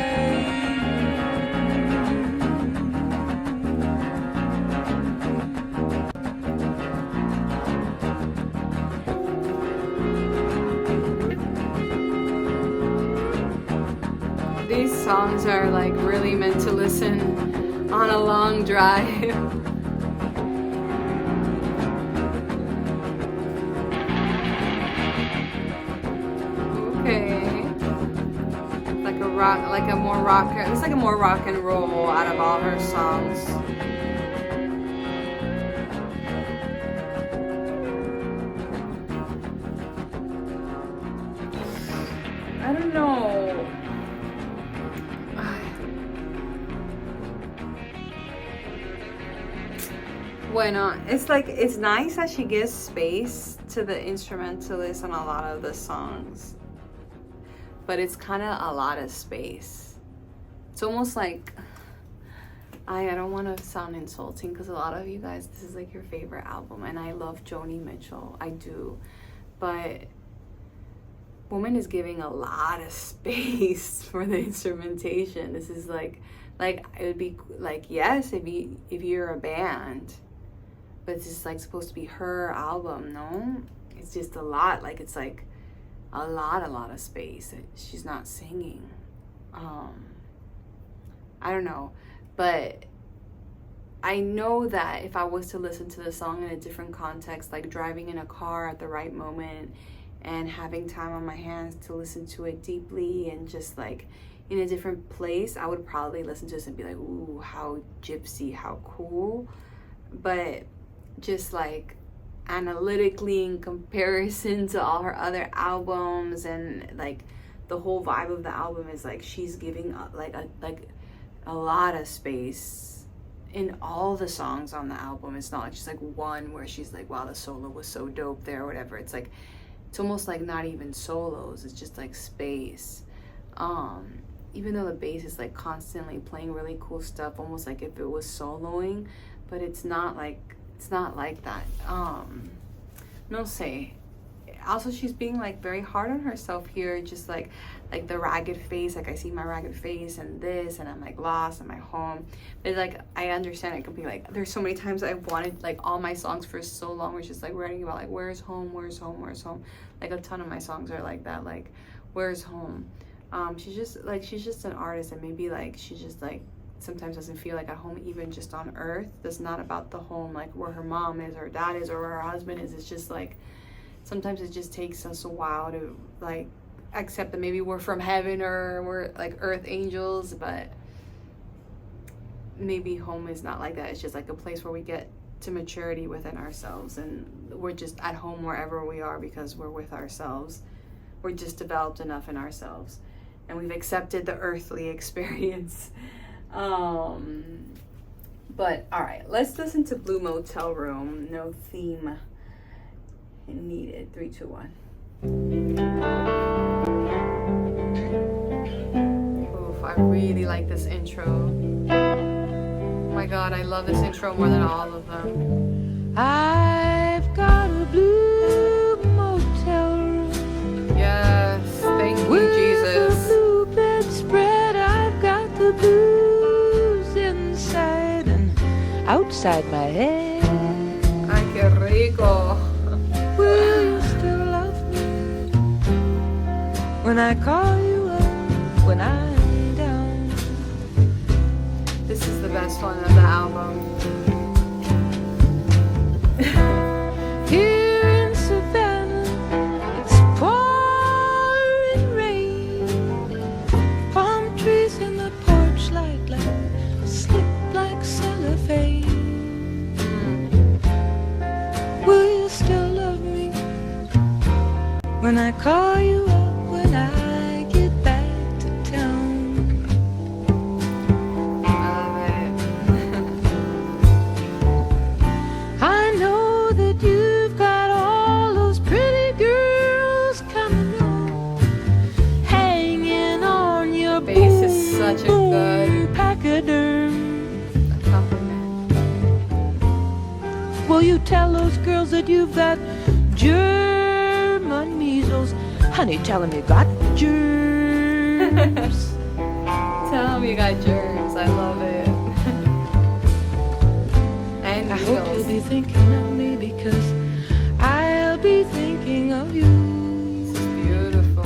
These songs are like really meant to listen on a long drive. Okay. Like a rock, like a more rock. It's like a more rock and roll out of all her songs. I don't know. Bueno, it's like, it's nice that she gives space to the instrumentalists on a lot of the songs, but it's kind of a lot of space. It's almost like, I don't want to sound insulting because a lot of you guys, this is like your favorite album, and I love Joni Mitchell, I do, but woman is giving a lot of space for the instrumentation. This is like it would be like, yes, if you're a band, but it's just like supposed to be her album, no? It's just a lot, like it's like a lot of space. She's not singing. I don't know, but I know that if I was to listen to the song in a different context, like driving in a car at the right moment and having time on my hands to listen to it deeply and just like in a different place, I would probably listen to this and be like, ooh, how gypsy, how cool. But just like analytically in comparison to all her other albums, and like the whole vibe of the album is like she's giving like a lot of space in all the songs on the album. It's not like she's like one where she's like, wow, the solo was so dope there or whatever. It's like, it's almost like not even solos, it's just like space. Even though the bass is like constantly playing really cool stuff, almost like if it was soloing, but it's not like that. No say. Also, she's being like very hard on herself here, just like the ragged face, like I see my ragged face and this, and I'm like lost in my home. But like I understand it completely. Like there's so many times I've wanted like all my songs for so long was just like writing about like where's home, where's home, where's home. Like a ton of my songs are like that, like where's home. She's just an artist, and maybe like she just like sometimes doesn't feel like at home even just on earth. That's not about the home, like where her mom is or dad is or where her husband is. It's just like sometimes it just takes us a while to like accept that maybe we're from heaven or we're like earth angels, but maybe home is not like that. It's just like a place where we get to maturity within ourselves, and we're just at home wherever we are because we're with ourselves. We're just developed enough in ourselves, and we've accepted the earthly experience. But all right, let's listen to Blue Motel Room. No theme needed. 3, 2, 1. Oof, I really like this intro. Oh my god, I love this intro more than all of them. I've got a blue motel room. Yes, thank you, Jesus. With a blue bedspread, I've got the blues inside and outside my head. Ay, qué rico. Will you still love me when I call you up when I'm down? This is the best one of the album. Here in Savannah, it's pouring rain. Palm trees in the porch light slip like cellophane. Will you still love me when I call you up when I get back to town? I love it. I know that you've got all those pretty girls coming on, hanging on your Bass is such a good pachyderm. compliment. Will you tell those girls that you've got German measles? Honey, tell them you got germs. Tell me you got germs. I love it. And I hope you'll measles. be thinking of me because I'll be thinking of you. This is beautiful.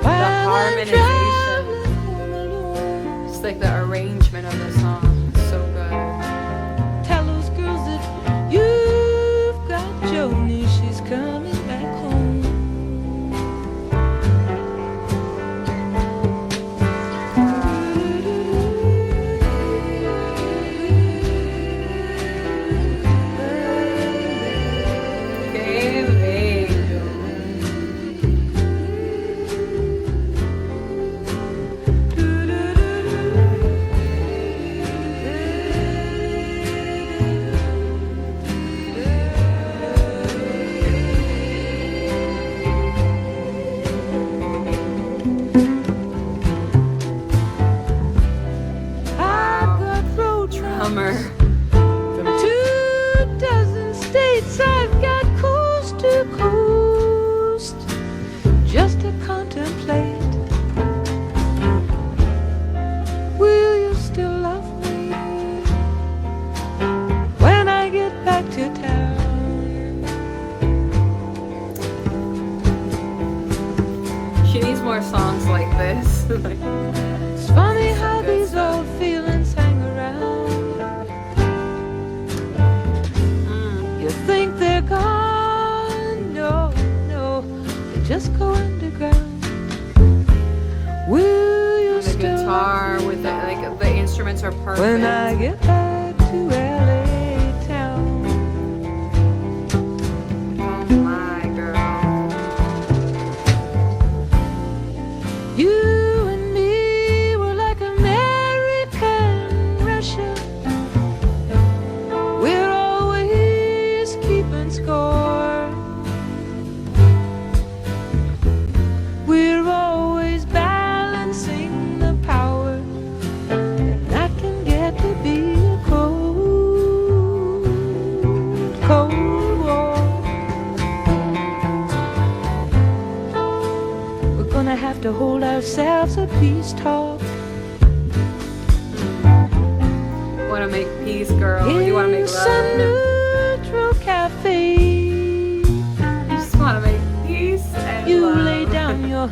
While I'm harmonization. traveling home alone. Just like the arrangement of the song. So good. Tell those girls that you've got Joni, she's coming back home. Qué bello. It's funny how these old feelings hang around. You think they're gone? No, no, they just go underground. Will you The still guitar with the, like, the instruments are perfect. when I get back to LA town? Oh my girl. You and me were like American Russia. We're always keeping score. We're always balancing the power, and that can get to be a cold, cold war. We're gonna have to hold ourselves a peace talk. Wanna make peace, girl. You wanna make It's love. a neutral cafe. You just wanna make peace and You love. lay down your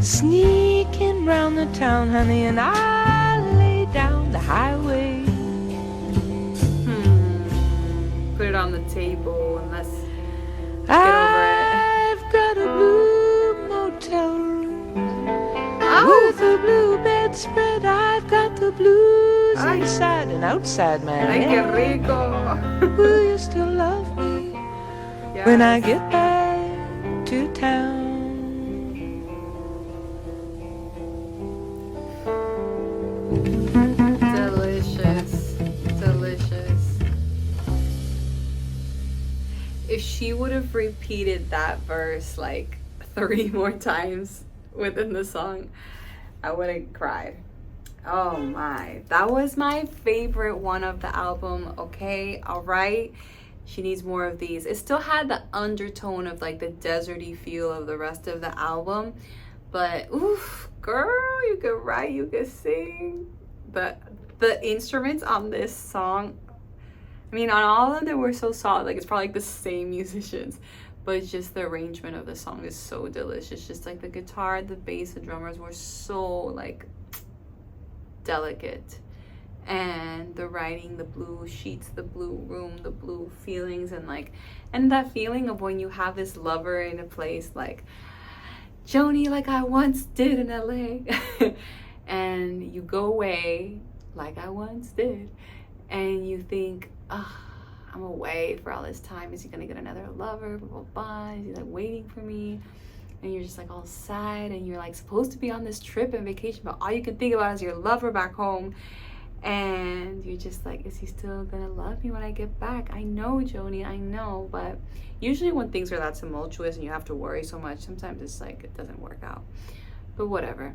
sneaking round the town, honey, and I lay down the highway. Put it on the table and let's I've got a blue motel room with a blue bedspread. I've got the blues Ay. inside and outside my Ay, qué head. rico. Will you still love me when I get back to town? Delicious. Delicious. If she would have repeated that verse like 3 more times within the song, I would have cried. Oh my. That was my favorite one of the album. Okay, all right. She needs more of these. It still had the undertone of like the deserty feel of the rest of the album. But oof, girl, you could write, you could sing. But the instruments on this song, I mean, on all of them, they were so solid. Like, it's probably like the same musicians, but it's just the arrangement of the song is so delicious. Just like the guitar, the bass, the drummers were so like delicate, and the writing, the blue sheets, the blue room, the blue feelings, and like, and that feeling of when you have this lover in a place like Joni, like I once did in LA, and you go away like I once did, and you think, oh, I'm away for all this time. Is he gonna get another lover? Blah, blah, blah. Is he like waiting for me? And you're just like all sad, and you're like supposed to be on this trip and vacation, but all you can think about is your lover back home. And you're just like, is he still gonna love me when I get back? I know, Joni, I know. But usually when things are that tumultuous and you have to worry so much, sometimes it's like it doesn't work out. But whatever.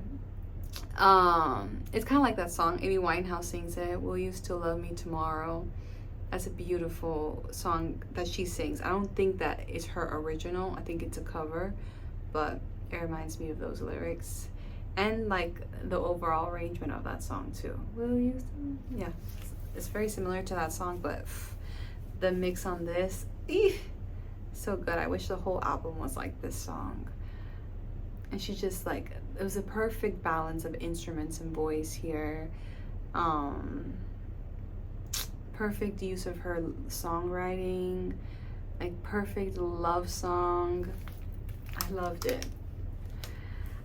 It's kind of like that song Amy Winehouse sings it, Will You Still Love Me Tomorrow? That's a beautiful song that she sings. I don't think that is her original. I think it's a cover, but it reminds me of those lyrics. And like the overall arrangement of that song too. Will you still? Yeah, it's very similar to that song, but the mix on this, so good. I wish the whole album was like this song. And she just like, it was a perfect balance of instruments and voice here. Perfect use of her songwriting, like perfect love song. I loved it.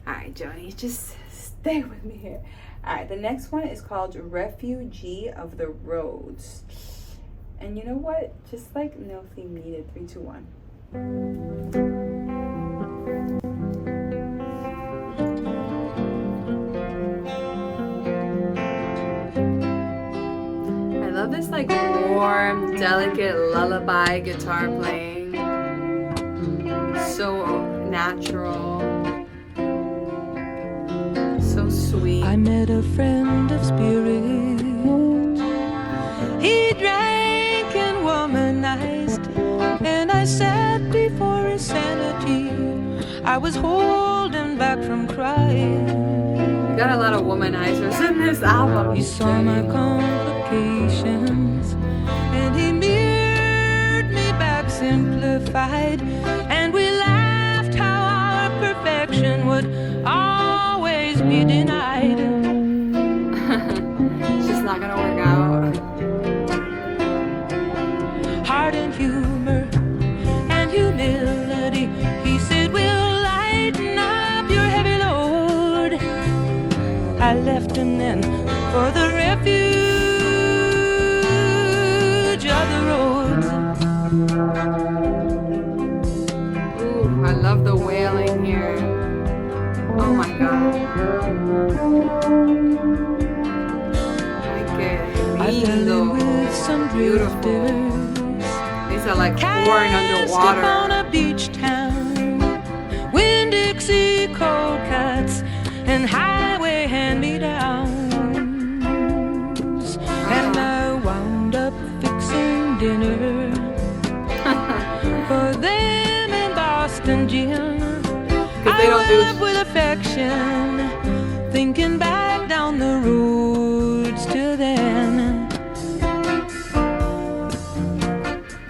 All right, Joni, just stay with me here. All right, the next one is called Refugee of the Roads. And you know what? Just like no theme needed. 3, 2, 1. I love this like warm, delicate lullaby guitar playing. So natural. So sweet. I met a friend of spirit. He drank and womanized, and I sat before his sanity. I was holding back from crying. We got a lot of womanizers in this album. He saw my complications, and he mirrored me back simplified, and we laughed how our perfection would always be denied. and then for the refuge of the roads. Ooh, I love the wailing here. Oh my God. Ay, qué lindo. Beautiful. These are like pouring underwater. On a beach town, Winn-Dixie cold cuts and highway hand-me-downs. And I wound up fixing dinner for them in Boston, Jim. They don't do with affection, thinking back down the roads to then.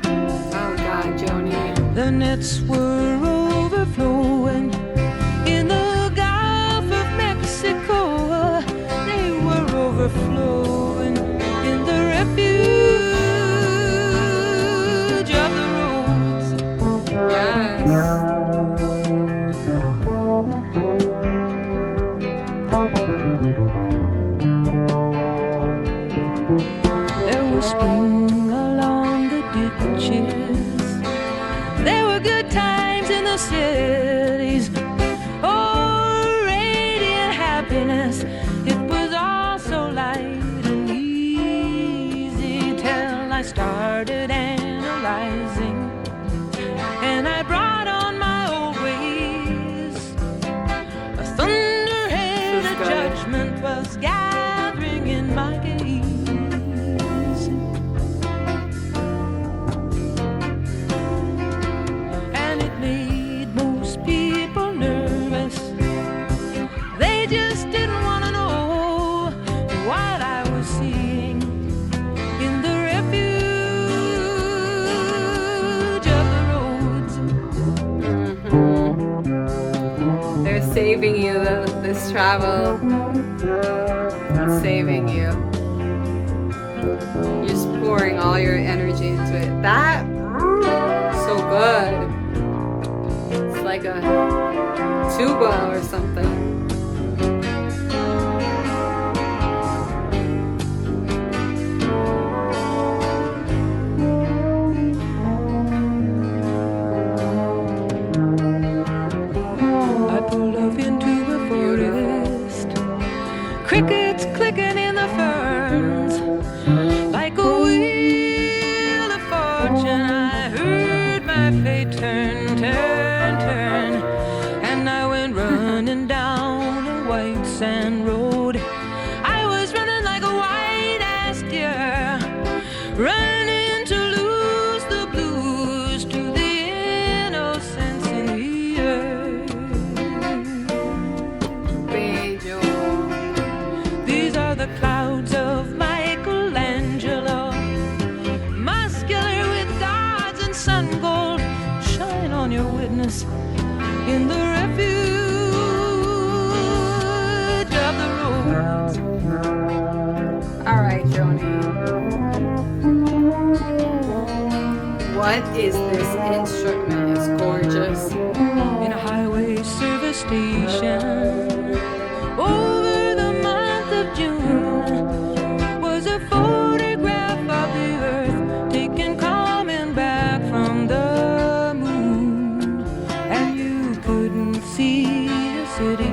Oh God, Joni. The nets were overflowing in the Gulf of Mexico. They were overflowing in the refuge of the roads. Yes. There was spring along the ditches. There were good times in the cities. Oh, radiant happiness. It was all so light and easy till I started analyzing. And I brought on my old ways. A thunder-headed judgment was gathering in my gaze. And it made most people nervous. They just didn't want to know what I was seeing in the refuge of the roads. Mm-hmm. They're saving you, this travel. It's saving you. You're just pouring all your energy into it. That, so good. It's like a tuba or something. I pulled off into the forest, crickets clicking in the ferns, like a wheel of fortune. I heard my fate turn, turn, turn, and I went running down a white sand road. I was running like a white-ass deer, running to lose the blues to the innocence in the earth. Bello. These are the clouds of Michelangelo, muscular with gods and sun gold. Shine on your witness in the refuge of the roads. All right, Joni. What is this instrument? It's gorgeous. In a highway service station over the month of June was a photograph of the earth taken coming back from the moon. And you couldn't see a city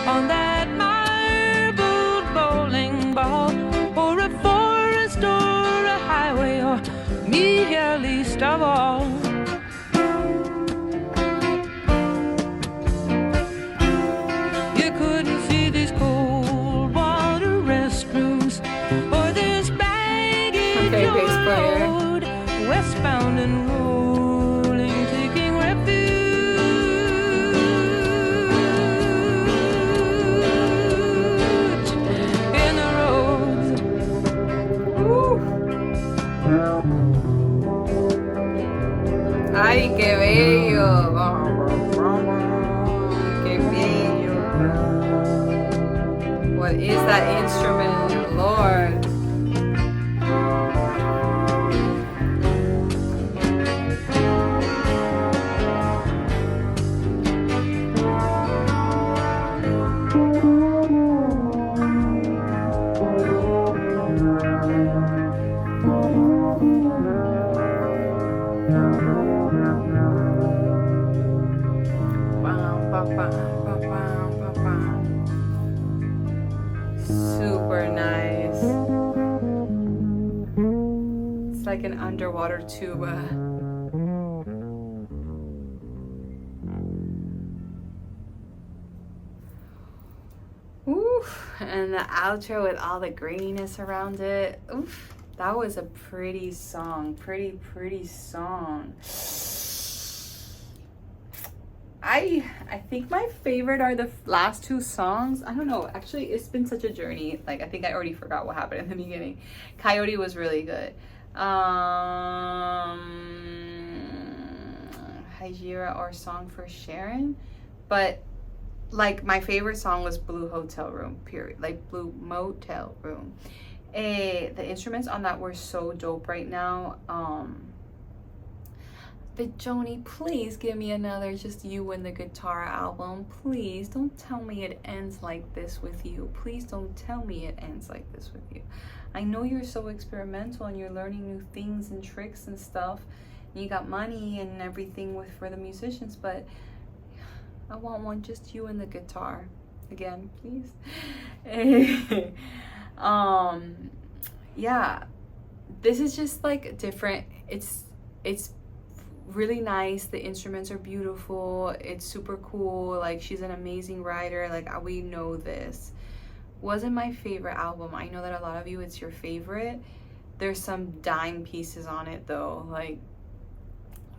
on that marbled bowling ball, or a forest, or a highway, or me here least of all. You couldn't see these cold water restrooms, or this baggage Okay, bass player. road, westbound and rolling, taking refuge in the roads. Ay, qué bello. Qué bello. What is that instrument, Lord? Super nice. It's like an underwater tuba. Oof. And the outro with all the graininess around it. Oof. That was a pretty song. Pretty song. I think my favorite are the last two songs. I don't know. Actually, it's been such a journey. Like, I think I already forgot what happened in the beginning. Coyote was really good. Hejira or Song for Sharon. But, like, my favorite song was Blue Hotel Room, period. Like, Blue Motel Room. The instruments on that were so dope right now. But Joni, please give me another just you and the guitar album. Please don't tell me it ends like this with you. Please don't tell me it ends like this with you. I know you're so experimental and you're learning new things and tricks and stuff. And you got money and everything for the musicians, but I want one just you and the guitar. Again, please. Yeah. This is just like different. It's really nice. The instruments are beautiful. It's super cool. Like, she's an amazing writer. Like, we know this. Wasn't my favorite album. I know that a lot of you, it's your favorite. There's some dime pieces on it though, like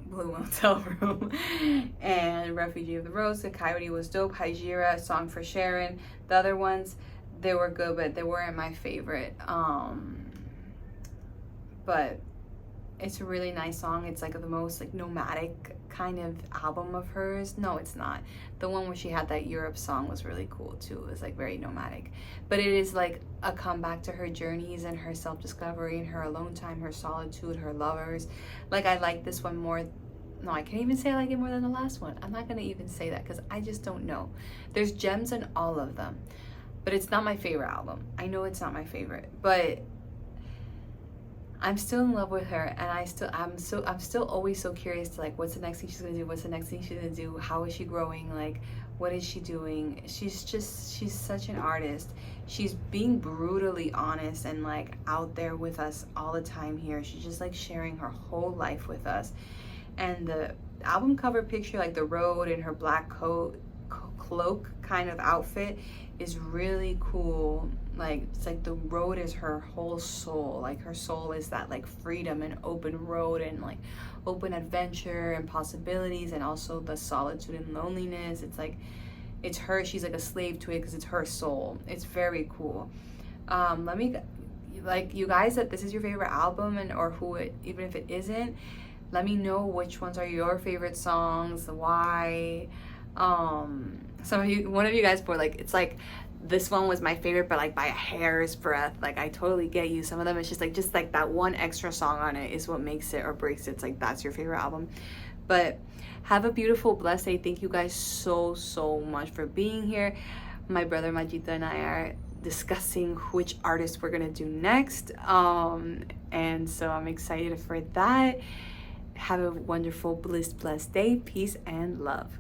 Blue Motel Room and Refugee of the Rose. The Coyote was dope. Hejira, Song for Sharon. The other ones, they were good, but they weren't my favorite. But it's a really nice song. It's like the most like nomadic kind of album of hers. No, it's not. The one where she had that Europe song was really cool too. It was like very nomadic. But it is like a comeback to her journeys and her self-discovery and her alone time, her solitude, her lovers. Like, I like this one more. No, I can't even say I like it more than the last one. I'm not gonna even say that because I just don't know. There's gems in all of them. But it's not my favorite album. I know it's not my favorite, but I'm still in love with her, and I'm still always so curious to like, what's the next thing she's gonna do? What's the next thing she's gonna do? How is she growing? Like, what is she doing? She's such an artist. She's being brutally honest and like out there with us all the time here. She's just like sharing her whole life with us. And the album cover picture, like the road and her black coat, cloak kind of outfit, is really cool. Like, it's like the road is her whole soul. Like, her soul is that like freedom and open road and like open adventure and possibilities, and also the solitude and loneliness. It's like, it's her. She's like a slave to it because it's her soul. It's very cool. Let me, like, you guys, that this is your favorite album, and or who it, even if it isn't, let me know which ones are your favorite songs, why. Some of you, one of you guys were like, it's like, this one was my favorite, but like by a hair's breadth. Like, I totally get you. Some of them, it's just like that one extra song on it is what makes it or breaks it. It's like, that's your favorite album. But have a beautiful, blessed day. Thank you guys so much for being here. My brother Majita and I are discussing which artist we're gonna do next. And so I'm excited for that. Have a wonderful, blessed day. Peace and love.